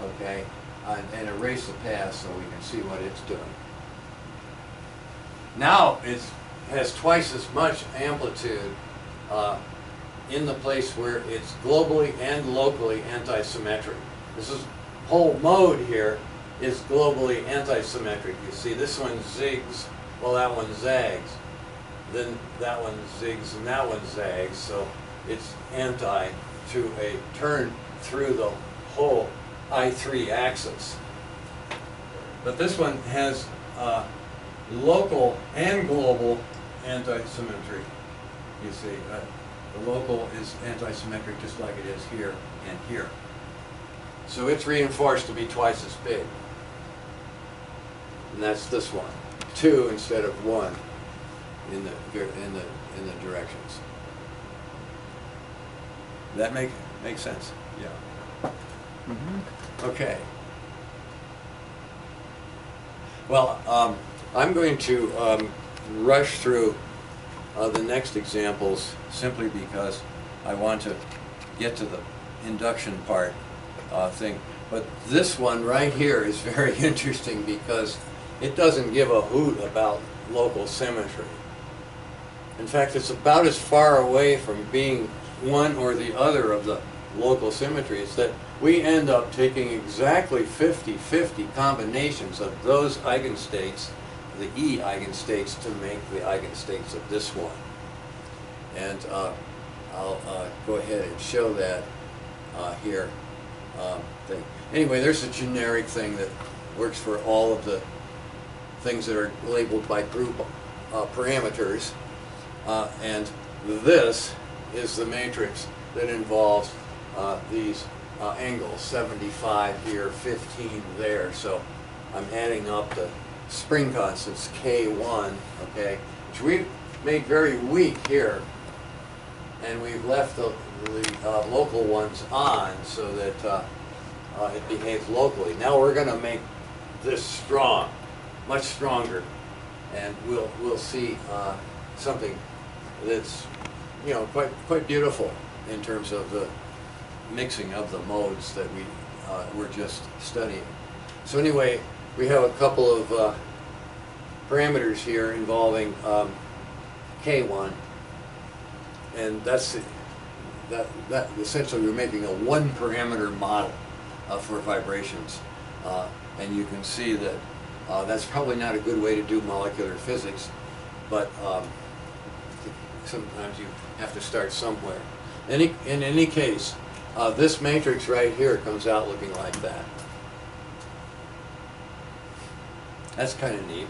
Okay, and erase the past so we can see what it's doing. Now it has twice as much amplitude in the place where it's globally and locally anti-symmetric. This is whole mode here is globally anti-symmetric. You see, this one zigs, well, that one zags. Then that one zigs and that one zags. So it's anti to a turn through the whole I3 axis. But this one has local and global anti-symmetry. You see, the local is anti-symmetric just like it is here and here. So it's reinforced to be twice as big. And that's this one, 2 instead of 1 in the directions. That make sense? Yeah. Mm-hmm. Okay. Well, I'm going to rush through the next examples simply because I want to get to the induction part thing. But this one right here is very interesting because it doesn't give a hoot about local symmetry. In fact, it's about as far away from being one or the other of the local symmetries that we end up taking exactly 50-50 combinations of those eigenstates, the E eigenstates, to make the eigenstates of this one. And I'll go ahead and show that here. Thing. Anyway, there's a generic thing that works for all of the things that are labeled by group parameters. And this is the matrix that involves these angles, 75 here, 15 there. So I'm adding up the spring constants, K1, okay, which we've made very weak here. And we've left the local ones on so that it behaves locally. Now we're going to make this strong, much stronger, and we'll see something that's, you know, quite beautiful in terms of the mixing of the modes that we were just studying. So anyway, we have a couple of parameters here involving K1, and that's that essentially we're making a one-parameter model for vibrations, and you can see that that's probably not a good way to do molecular physics, but sometimes you have to start somewhere. In any case, this matrix right here comes out looking like that. That's kind of neat.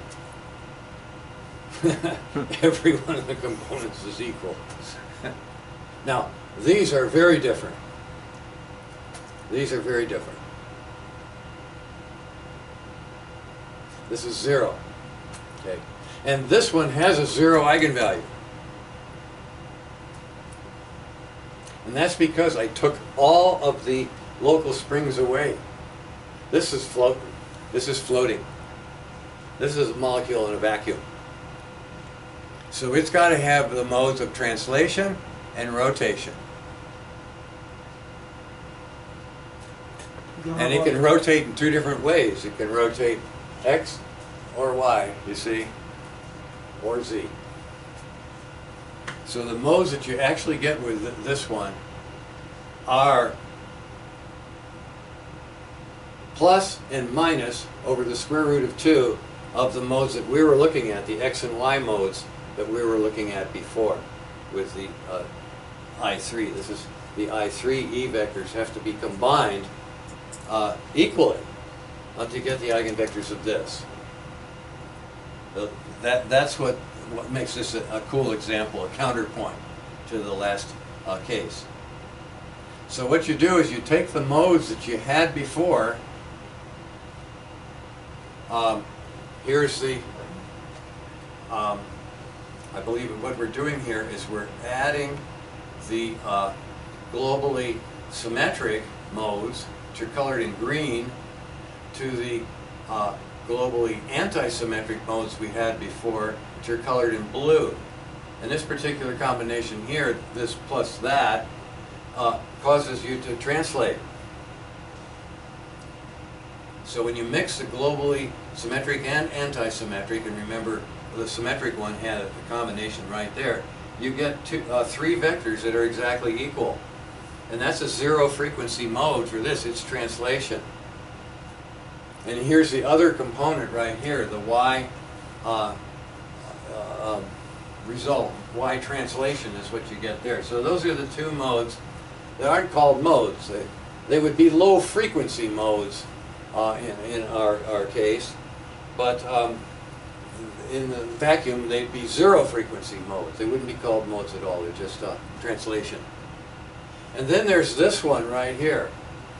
Every one of the components is equal. Now, these are very different. These are very different. This is 0. Okay. And this one has a 0 eigenvalue. And that's because I took all of the local springs away. This is floating. This is floating. This is a molecule in a vacuum. So it's got to have the modes of translation and rotation. And it can rotate in 2 different ways. It can rotate X or Y, you see, or Z. So the modes that you actually get with this one are plus and minus over the square root of 2 of the modes that we were looking at, the X and Y modes that we were looking at before with the I3. This is the I3 E vectors have to be combined equally to get the eigenvectors of this. That's what makes this a cool example, a counterpoint to the last case. So what you do is you take the modes that you had before. Here's the I believe what we're doing here is we're adding the globally symmetric modes, which are colored in green, to the globally anti-symmetric modes we had before, which are colored in blue. And this particular combination here, this plus that, causes you to translate. So when you mix the globally symmetric and anti-symmetric, and remember the symmetric one had a combination right there, you get three vectors that are exactly equal. And that's a zero frequency mode for this, it's translation. And here's the other component right here, the Y result. Y translation is what you get there. So those are the two modes that aren't called modes. They would be low frequency modes in our case, but in the vacuum they'd be zero frequency modes. They wouldn't be called modes at all, they're just translation. And then there's this one right here.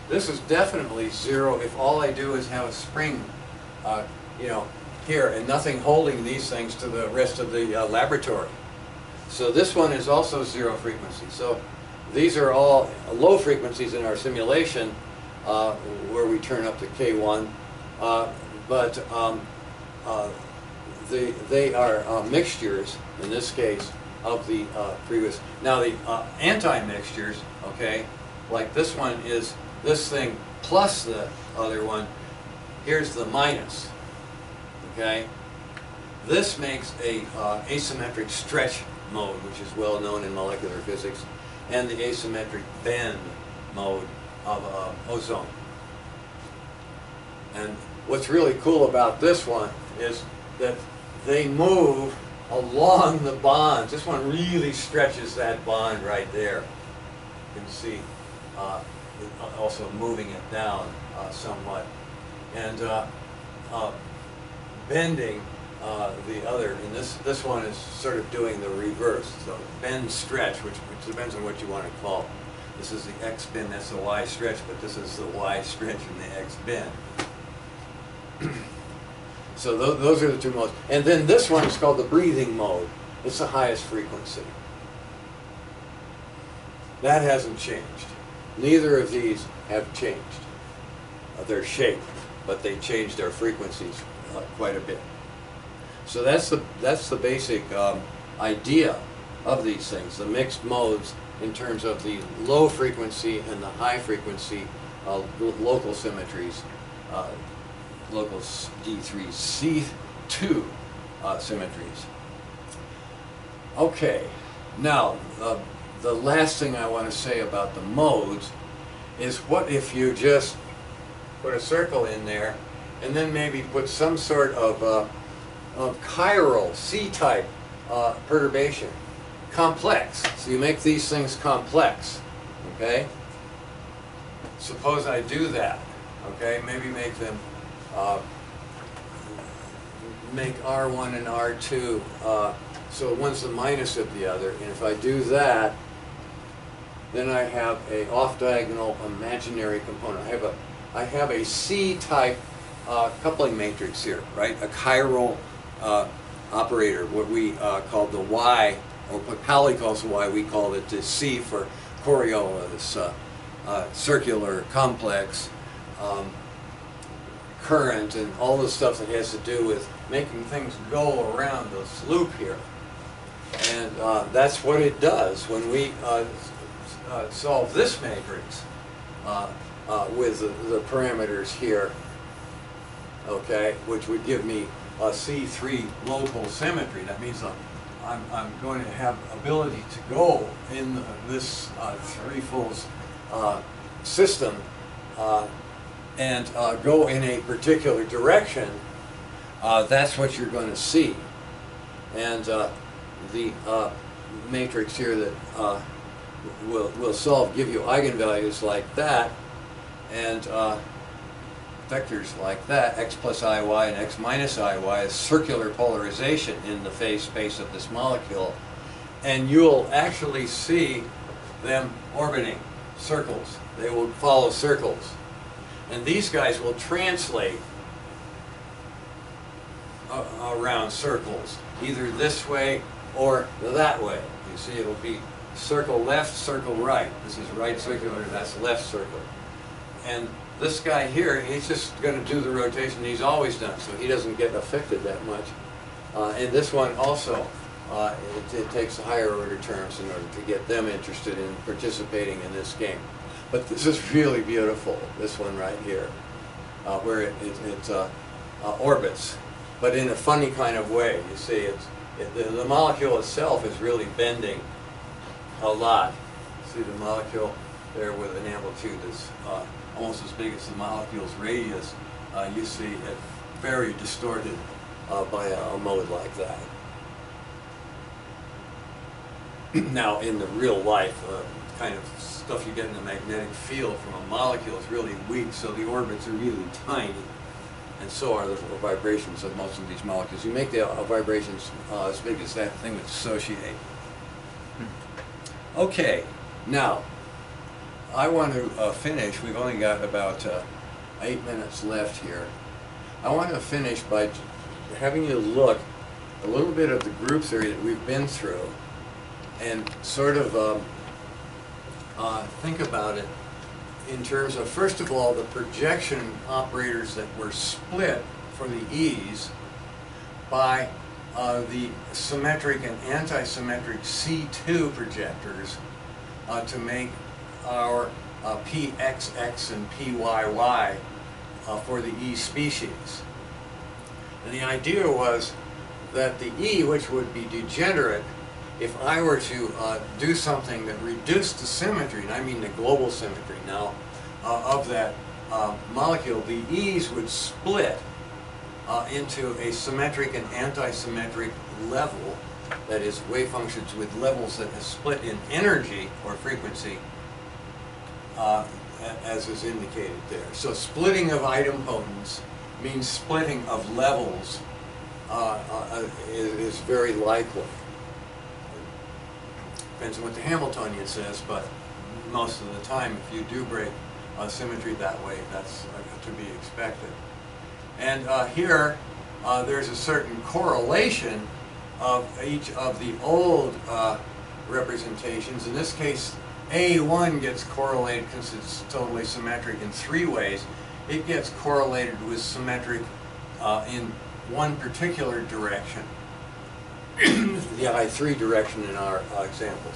This is definitely zero if all I do is have a spring, you know, here and nothing holding these things to the rest of the laboratory. So this one is also zero frequency. So these are all low frequencies in our simulation where we turn up to K1, but they are mixtures, in this case, of the previous. Now the anti-mixtures, okay, like this one is this thing plus the other one. Here's the minus, okay. This makes a asymmetric stretch mode, which is well known in molecular physics, and the asymmetric bend mode of ozone. And what's really cool about this one is that they move along the bonds. This one really stretches that bond right there. You can see also moving it down somewhat. And bending the other, and this one is sort of doing the reverse. So bend stretch, which depends on what you want to call it. This is the X bend, that's the Y stretch, but this is the Y stretch and the X bend. So those are the two modes. And then this one is called the breathing mode. It's the highest frequency. That hasn't changed. Neither of these have changed. Their shape, but they changed their frequencies quite a bit. So that's the basic idea of these things, the mixed modes in terms of the low frequency and the high frequency local symmetries, local D3, C2 symmetries. Okay, now the last thing I want to say about the modes is, what if you just put a circle in there and then maybe put some sort of chiral C-type perturbation, complex. So you make these things complex, okay? Suppose I do that, okay? Maybe make them, make R1 and R2, so one's the minus of the other, and if I do that, then I have a off-diagonal imaginary component. I have a C-type coupling matrix here, right? A chiral operator, what we call the Y, or what Pauli calls the Y, we call it the C for Coriolis, circular, complex, current, and all the stuff that has to do with making things go around this loop here. And that's what it does when we solve this matrix with the parameters here, okay, which would give me a C3 local symmetry. That means I'm going to have ability to go in this three-folds system and go in a particular direction. That's what you're going to see. And the matrix here that will solve, give you eigenvalues like that, and vectors like that, x plus iy and x minus iy, is circular polarization in the phase space of this molecule, and you'll actually see them orbiting circles. They will follow circles, and these guys will translate around circles, either this way or that way. You see, it'll be circle left, circle right. This is right circular, that's left circle. And this guy here, he's just going to do the rotation he's always done, so he doesn't get affected that much. And this one also, it takes higher order terms in order to get them interested in participating in this game. But this is really beautiful, this one right here, where it orbits, but in a funny kind of way. You see, the molecule itself is really bending a lot. See the molecule there with an amplitude that's almost as big as the molecule's radius. You see it very distorted by a mode like that. Now, in the real life, kind of stuff you get in the magnetic field from a molecule is really weak, so the orbits are really tiny, and so are the vibrations of most of these molecules. You make the vibrations as big as that thing would dissociate. Okay, now, I want to finish. We've only got about 8 minutes left here. I want to finish by having you look a little bit at the group theory that we've been through and sort of think about it in terms of, first of all, the projection operators that were split for the E's by the symmetric and anti-symmetric C2 projectors to make our PXX and PYY for the E species. And the idea was that the E, which would be degenerate, if I were to do something that reduced the symmetry, and I mean the global symmetry now, of that molecule, the E's would split into a symmetric and anti-symmetric level, that is, wave functions with levels that are split in energy or frequency, as is indicated there. So splitting of idempotents means splitting of levels is very likely. Depends on what the Hamiltonian says, but most of the time, if you do break symmetry that way, that's to be expected. And here, there's a certain correlation of each of the old representations. In this case, A1 gets correlated because it's totally symmetric in 3 ways. It gets correlated with symmetric in one particular direction, the I3 direction in our examples.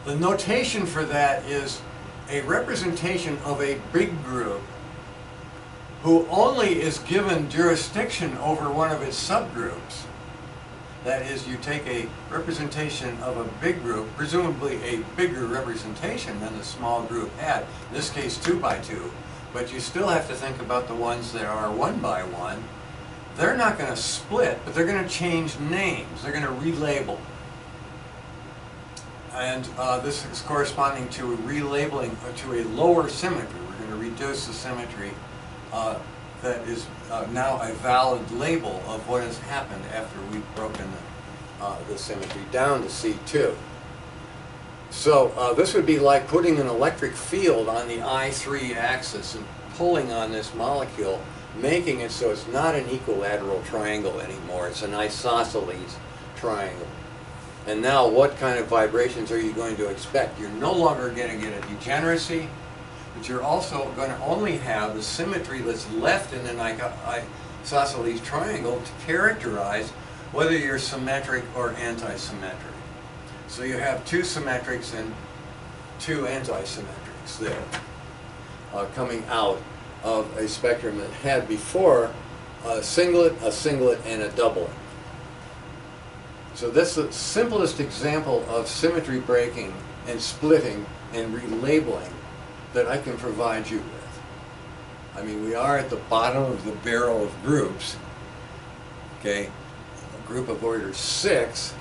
The notation for that is a representation of a big group who only is given jurisdiction over one of its subgroups. That is, you take a representation of a big group, presumably a bigger representation than the small group had, in this case 2 by 2, but you still have to think about the ones that are 1 by 1. They're not going to split, but they're going to change names. They're going to relabel. And this is corresponding to relabeling to a lower symmetry. We're going to reduce the symmetry that is now a valid label of what has happened after we've broken the symmetry down to C2. So this would be like putting an electric field on the I3 axis and pulling on this molecule, making it so it's not an equilateral triangle anymore. It's an isosceles triangle. And now what kind of vibrations are you going to expect? You're no longer going to get a degeneracy, but you're also going to only have the symmetry that's left in an isosceles triangle to characterize whether you're symmetric or anti-symmetric. So you have 2 symmetrics and 2 anti-symmetrics there coming out of a spectrum that had before a singlet, and a doublet. So that's the simplest example of symmetry breaking and splitting and relabeling that I can provide you with. I mean, we are at the bottom of the barrel of groups, okay? A group of order 6,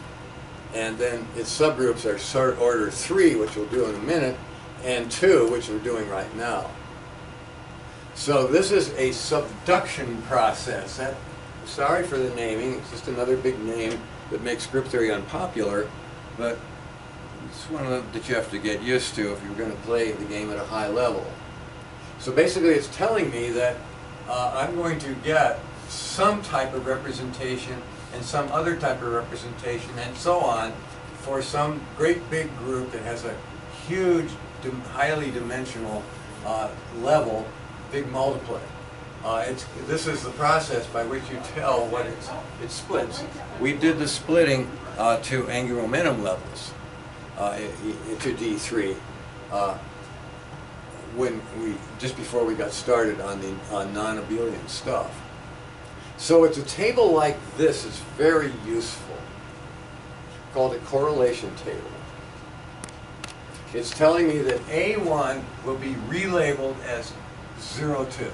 and then its subgroups are sort of order 3, which we'll do in a minute, and 2, which we're doing right now. So this is a subduction process. Sorry for the naming, it's just another big name that makes group theory unpopular, but it's one that you have to get used to if you're going to play the game at a high level. So basically it's telling me that I'm going to get some type of representation and some other type of representation and so on for some great big group that has a huge, highly dimensional level, big multiply. This is the process by which you tell what it splits. We did the splitting to angular momentum levels to D3 just before we got started on the non-abelian stuff. So it's a table like this is very useful, called a correlation table. It's telling me that A1 will be relabeled as 0, 2.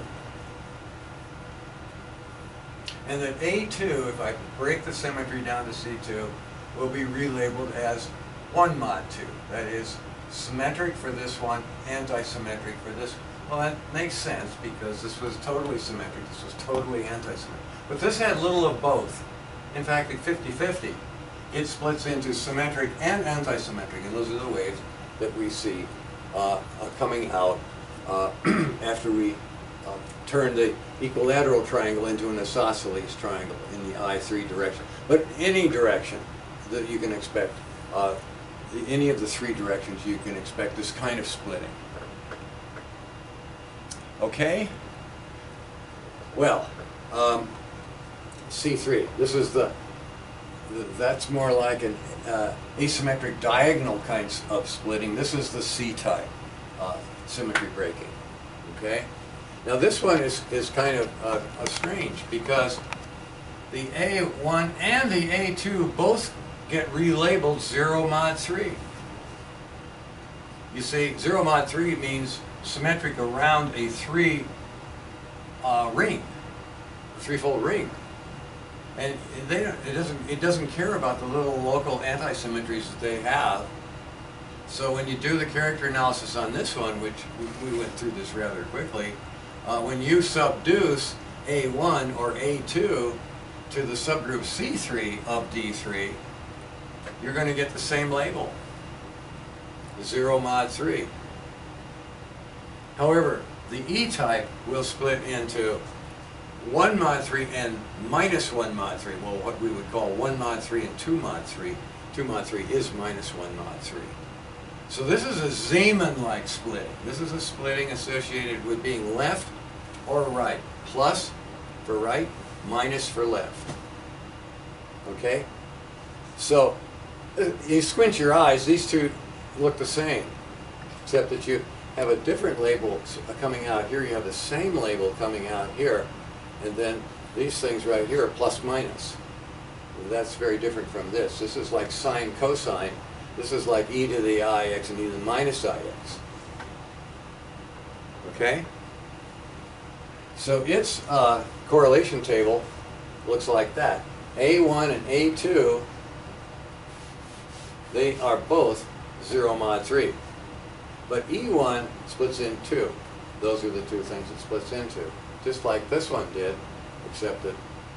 And that A2, if I break the symmetry down to C2, will be relabeled as 1 mod 2. That is, symmetric for this one, anti-symmetric for this. Well, that makes sense because this was totally symmetric, this was totally anti-symmetric. But this had little of both. In fact, at 50-50, it splits into symmetric and anti-symmetric, and those are the waves that we see coming out after we turn the equilateral triangle into an isosceles triangle in the I3 direction. But any direction that you can expect, any of the 3 directions you can expect this kind of splitting. Okay? Well, C3, this is that's more like an asymmetric diagonal kinds of splitting. This is the C-type symmetry breaking. Okay? Now this one is kind of strange because the A1 and the A2 both get relabeled 0 mod 3. You see, 0 mod 3 means symmetric around a 3 ring, a 3-fold ring. And it doesn't care about the little local anti-symmetries that they have. So when you do the character analysis on this one, which we went through this rather quickly, when you subduce A1 or A2 to the subgroup C3 of D3, you're going to get the same label, 0 mod 3. However, the E-type will split into 1 mod 3 and minus 1 mod 3. Well, what we would call 1 mod 3 and 2 mod 3. 2 mod 3 is minus 1 mod 3. So this is a Zeeman-like splitting. This is a splitting associated with being left or right. Plus for right, minus for left. Okay? So you squint your eyes, these two look the same, except that you have a different label coming out here. You have the same label coming out here. And then these things right here are plus minus. That's very different from this. This is like sine cosine. This is like e to the ix and e to the minus ix. Okay? So its correlation table looks like that. A1 and A2, they are both 0 mod 3. But E1 splits in 2. Those are the two things it splits into. Just like this one did, except that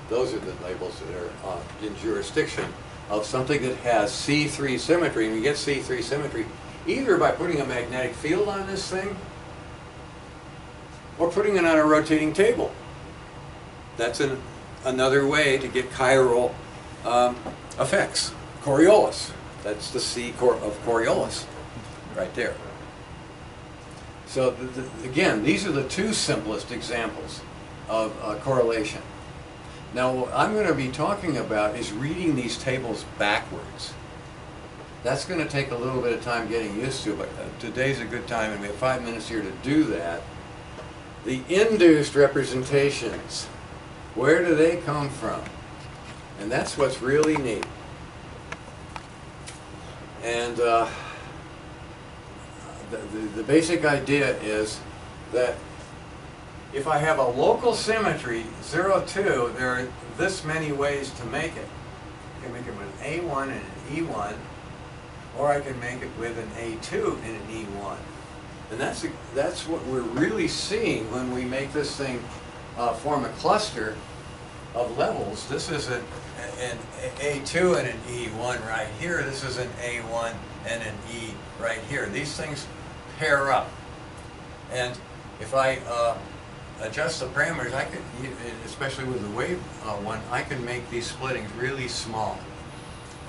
those are the labels that are in jurisdiction of something that has C3 symmetry. And we get C3 symmetry either by putting a magnetic field on this thing or putting it on a rotating table. That's another way to get chiral effects. Coriolis. That's the C of Coriolis right there. So again, these are the two simplest examples of correlation. Now what I'm going to be talking about is reading these tables backwards. That's going to take a little bit of time getting used to, but today's a good time and we have 5 minutes here to do that. The induced representations, where do they come from? And that's what's really neat. And the basic idea is that if I have a local symmetry, 0, 2, there are this many ways to make it. I can make it with an A1 and an E1, or I can make it with an A2 and an E1. And that's what we're really seeing when we make this thing form a cluster of levels. This is an A2 and an E1 right here. This is an A1 and an E right here. These things pair up. And if I adjust the parameters, I could, especially with the wave one, I can make these splittings really small,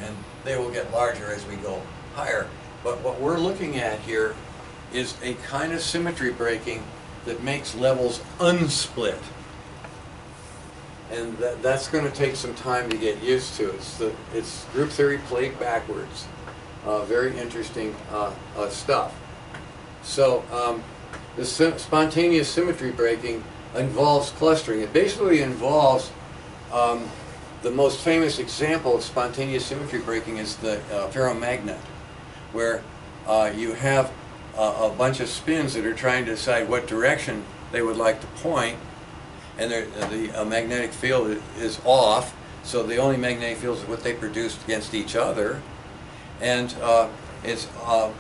and they will get larger as we go higher. But what we're looking at here is a kind of symmetry breaking that makes levels unsplit. And that's going to take some time to get used to. It's group theory played backwards. Very interesting stuff. So the spontaneous symmetry breaking involves clustering. It basically involves the most famous example of spontaneous symmetry breaking is the ferromagnet, where you have a bunch of spins that are trying to decide what direction they would like to point, and the magnetic field is off, so the only magnetic field is what they produce against each other. And it's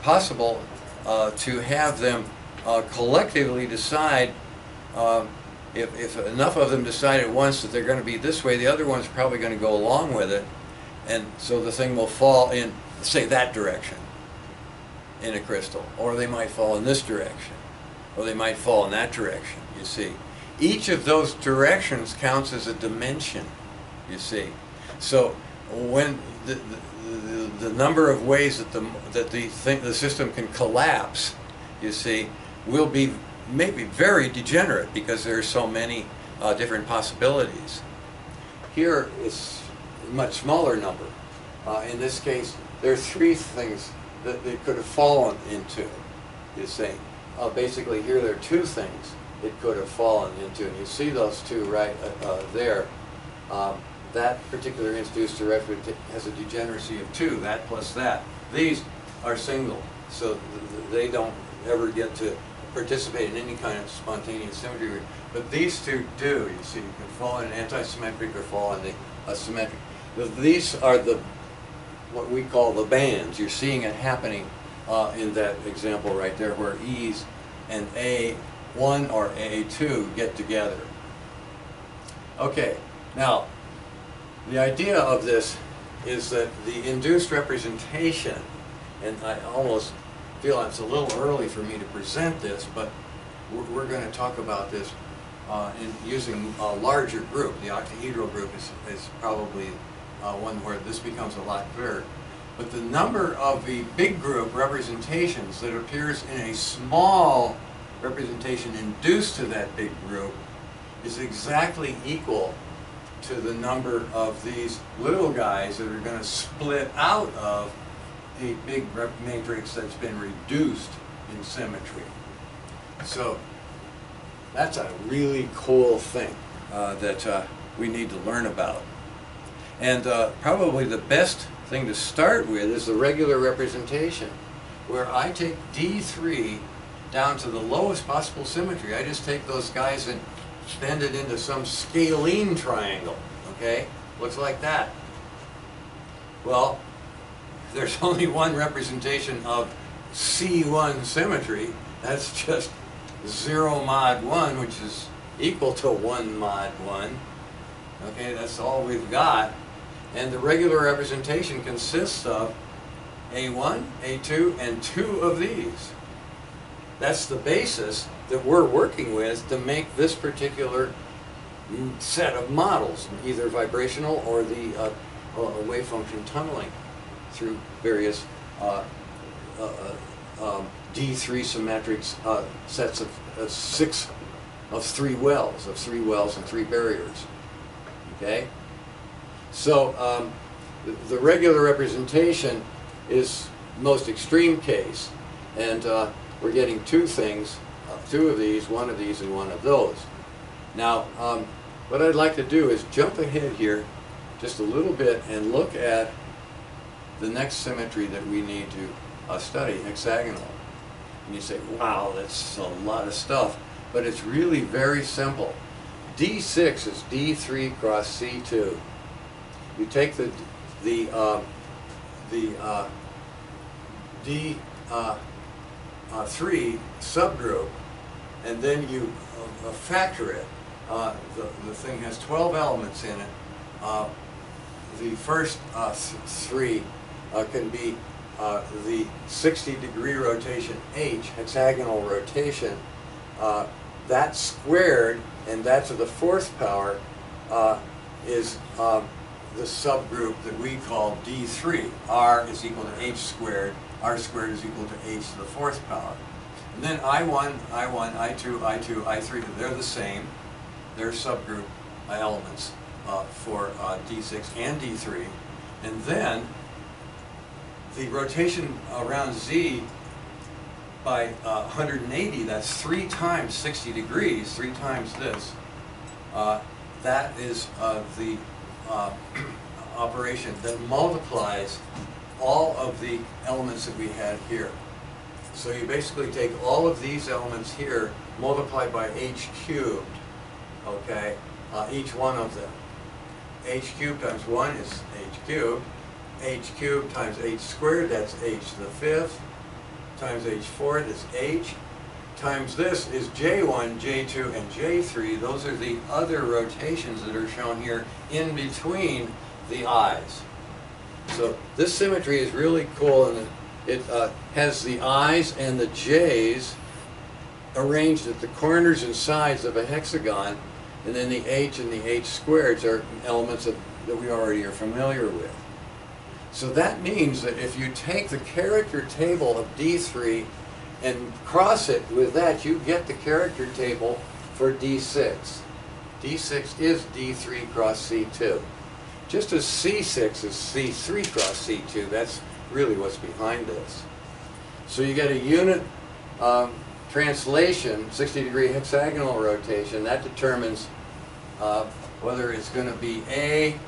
possible to have them collectively decide, if enough of them decide at once that they're going to be this way, the other one's probably going to go along with it, and so the thing will fall in, say, that direction in a crystal, or they might fall in this direction, or they might fall in that direction, you see. Each of those directions counts as a dimension, you see. So when the number of ways that the system can collapse, you see, will be maybe very degenerate because there are so many different possibilities. Here it's a much smaller number. In this case, there are three things that they could have fallen into, you see. Basically here there are two things it could have fallen into, and you see those two right there. That particular introduced derivative has a degeneracy of 2, that plus that. These are single, so they don't ever get to participate in any kind of spontaneous symmetry. But these two do, you see. You can fall in an antisymmetric or fall in the symmetric. These are what we call the bands. You're seeing it happening in that example right there, where E's and A1 or A2 get together. Okay, now the idea of this is that the induced representation, and I almost feel it's a little early for me to present this, but we're going to talk about this in using a larger group. The octahedral group is probably one where this becomes a lot clearer. But the number of the big group representations that appears in a small representation induced to that big group is exactly equal to the number of these little guys that are going to split out of a big matrix that's been reduced in symmetry. So that's a really cool thing that we need to learn about. And probably the best thing to start with is the regular representation, where I take D3 down to the lowest possible symmetry. I just take those guys and bend it into some scalene triangle, okay? Looks like that. Well, there's only one representation of C1 symmetry. That's just 0 mod 1, which is equal to 1 mod 1. Okay, that's all we've got. And the regular representation consists of A1, A2, and 2 of these. That's the basis that we're working with to make this particular set of models, either vibrational or the wave function tunneling through various D3 symmetric sets of 3 wells, and 3 barriers. Okay? So the regular representation is most extreme case, and we're getting 2 things, 2 of these, 1 of these, and 1 of those. Now, what I'd like to do is jump ahead here just a little bit and look at the next symmetry that we need to study, hexagonal. And you say, wow, that's a lot of stuff, but it's really very simple. D6 is D3 cross C2. You take the D3 subgroup, and then you factor it. The thing has 12 elements in it. The first 3 can be the 60-degree rotation H, hexagonal rotation. that squared, and that to the fourth power, is the subgroup that we call D3. R is equal to h squared. R squared is equal to h to the fourth power. And then I1, I1, I2, I2, I3, they're the same. They're subgroup elements for D6 and D3. And then the rotation around Z by 180, that's 3 times 60 degrees, 3 times this. That is the operation that multiplies all of the elements that we had here. So you basically take all of these elements here, multiplied by h cubed, okay, each one of them. H cubed times 1 is h cubed. H cubed times h squared, that's h to the fifth, times h fourth is h, times this is J1, J2, and J3. Those are the other rotations that are shown here in between the I's. So this symmetry is really cool, and it has the I's and the J's arranged at the corners and sides of a hexagon, and then the h and the h squareds are elements that we already are familiar with. So that means that if you take the character table of D3 and cross it with that, you get the character table for D6. D6 is D3 cross C2. Just as C6 is C3 cross C2, that's really what's behind this. So you get a unit translation, 60-degree hexagonal rotation. That determines whether it's going to be A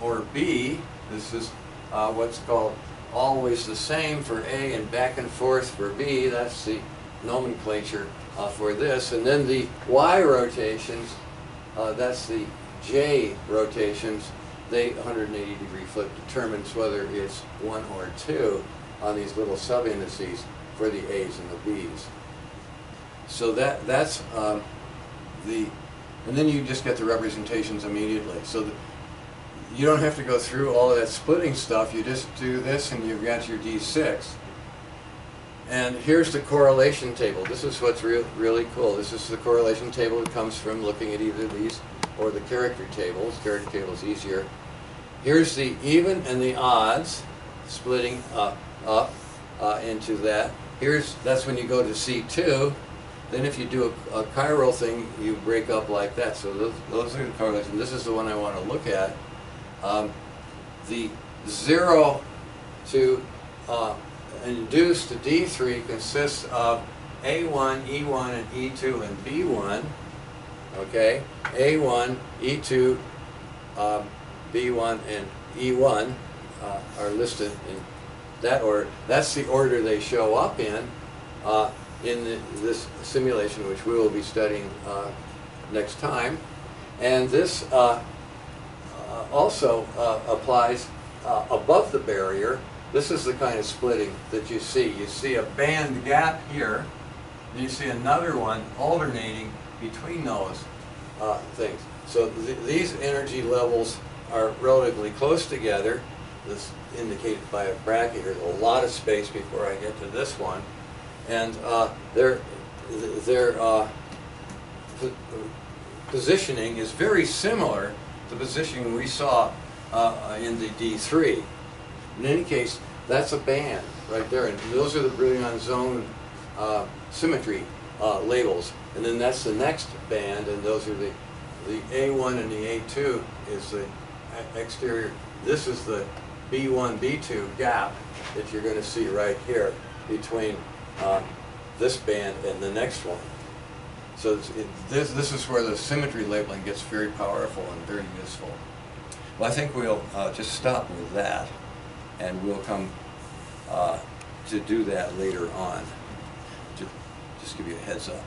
or B. This is what's called always the same for A and back and forth for B. That's the nomenclature for this. And then the Y rotations, that's the J rotations. They 180-degree flip determines whether it's 1 or 2 on these little sub-indices for the A's and the B's. So that's and then you just get the representations immediately. So you don't have to go through all of that splitting stuff. You just do this and you've got your D6. And here's the correlation table. This is what's really cool. This is the correlation table that comes from looking at either these or the character tables. Character table is easier. Here's the even and the odds, splitting up into that. That's when you go to C2. Then if you do a chiral thing, you break up like that. So those are the correlations. This is the one I want to look at. The 0 to induce to D3 consists of A1, E1, and E2, and B1. Okay, A1, E2, B1, and E1 are listed in that order. That's the order they show up in this simulation, which we will be studying next time. And this also applies above the barrier. This is the kind of splitting that you see. You see a band gap here, and you see another one alternating between those things. So these energy levels are relatively close together. This indicated by a bracket. There's a lot of space before I get to this one. And their positioning is very similar to the positioning we saw in the D3. In any case, that's a band right there, and those are the Brillouin zone symmetry labels. And then that's the next band, and those are the A1 and the A2 is the exterior. This is the B1, B2 gap that you're going to see right here between this band and the next one. So this is where the symmetry labeling gets very powerful and very useful. Well, I think we'll just stop with that, and we'll come to do that later on. Just give you a heads up.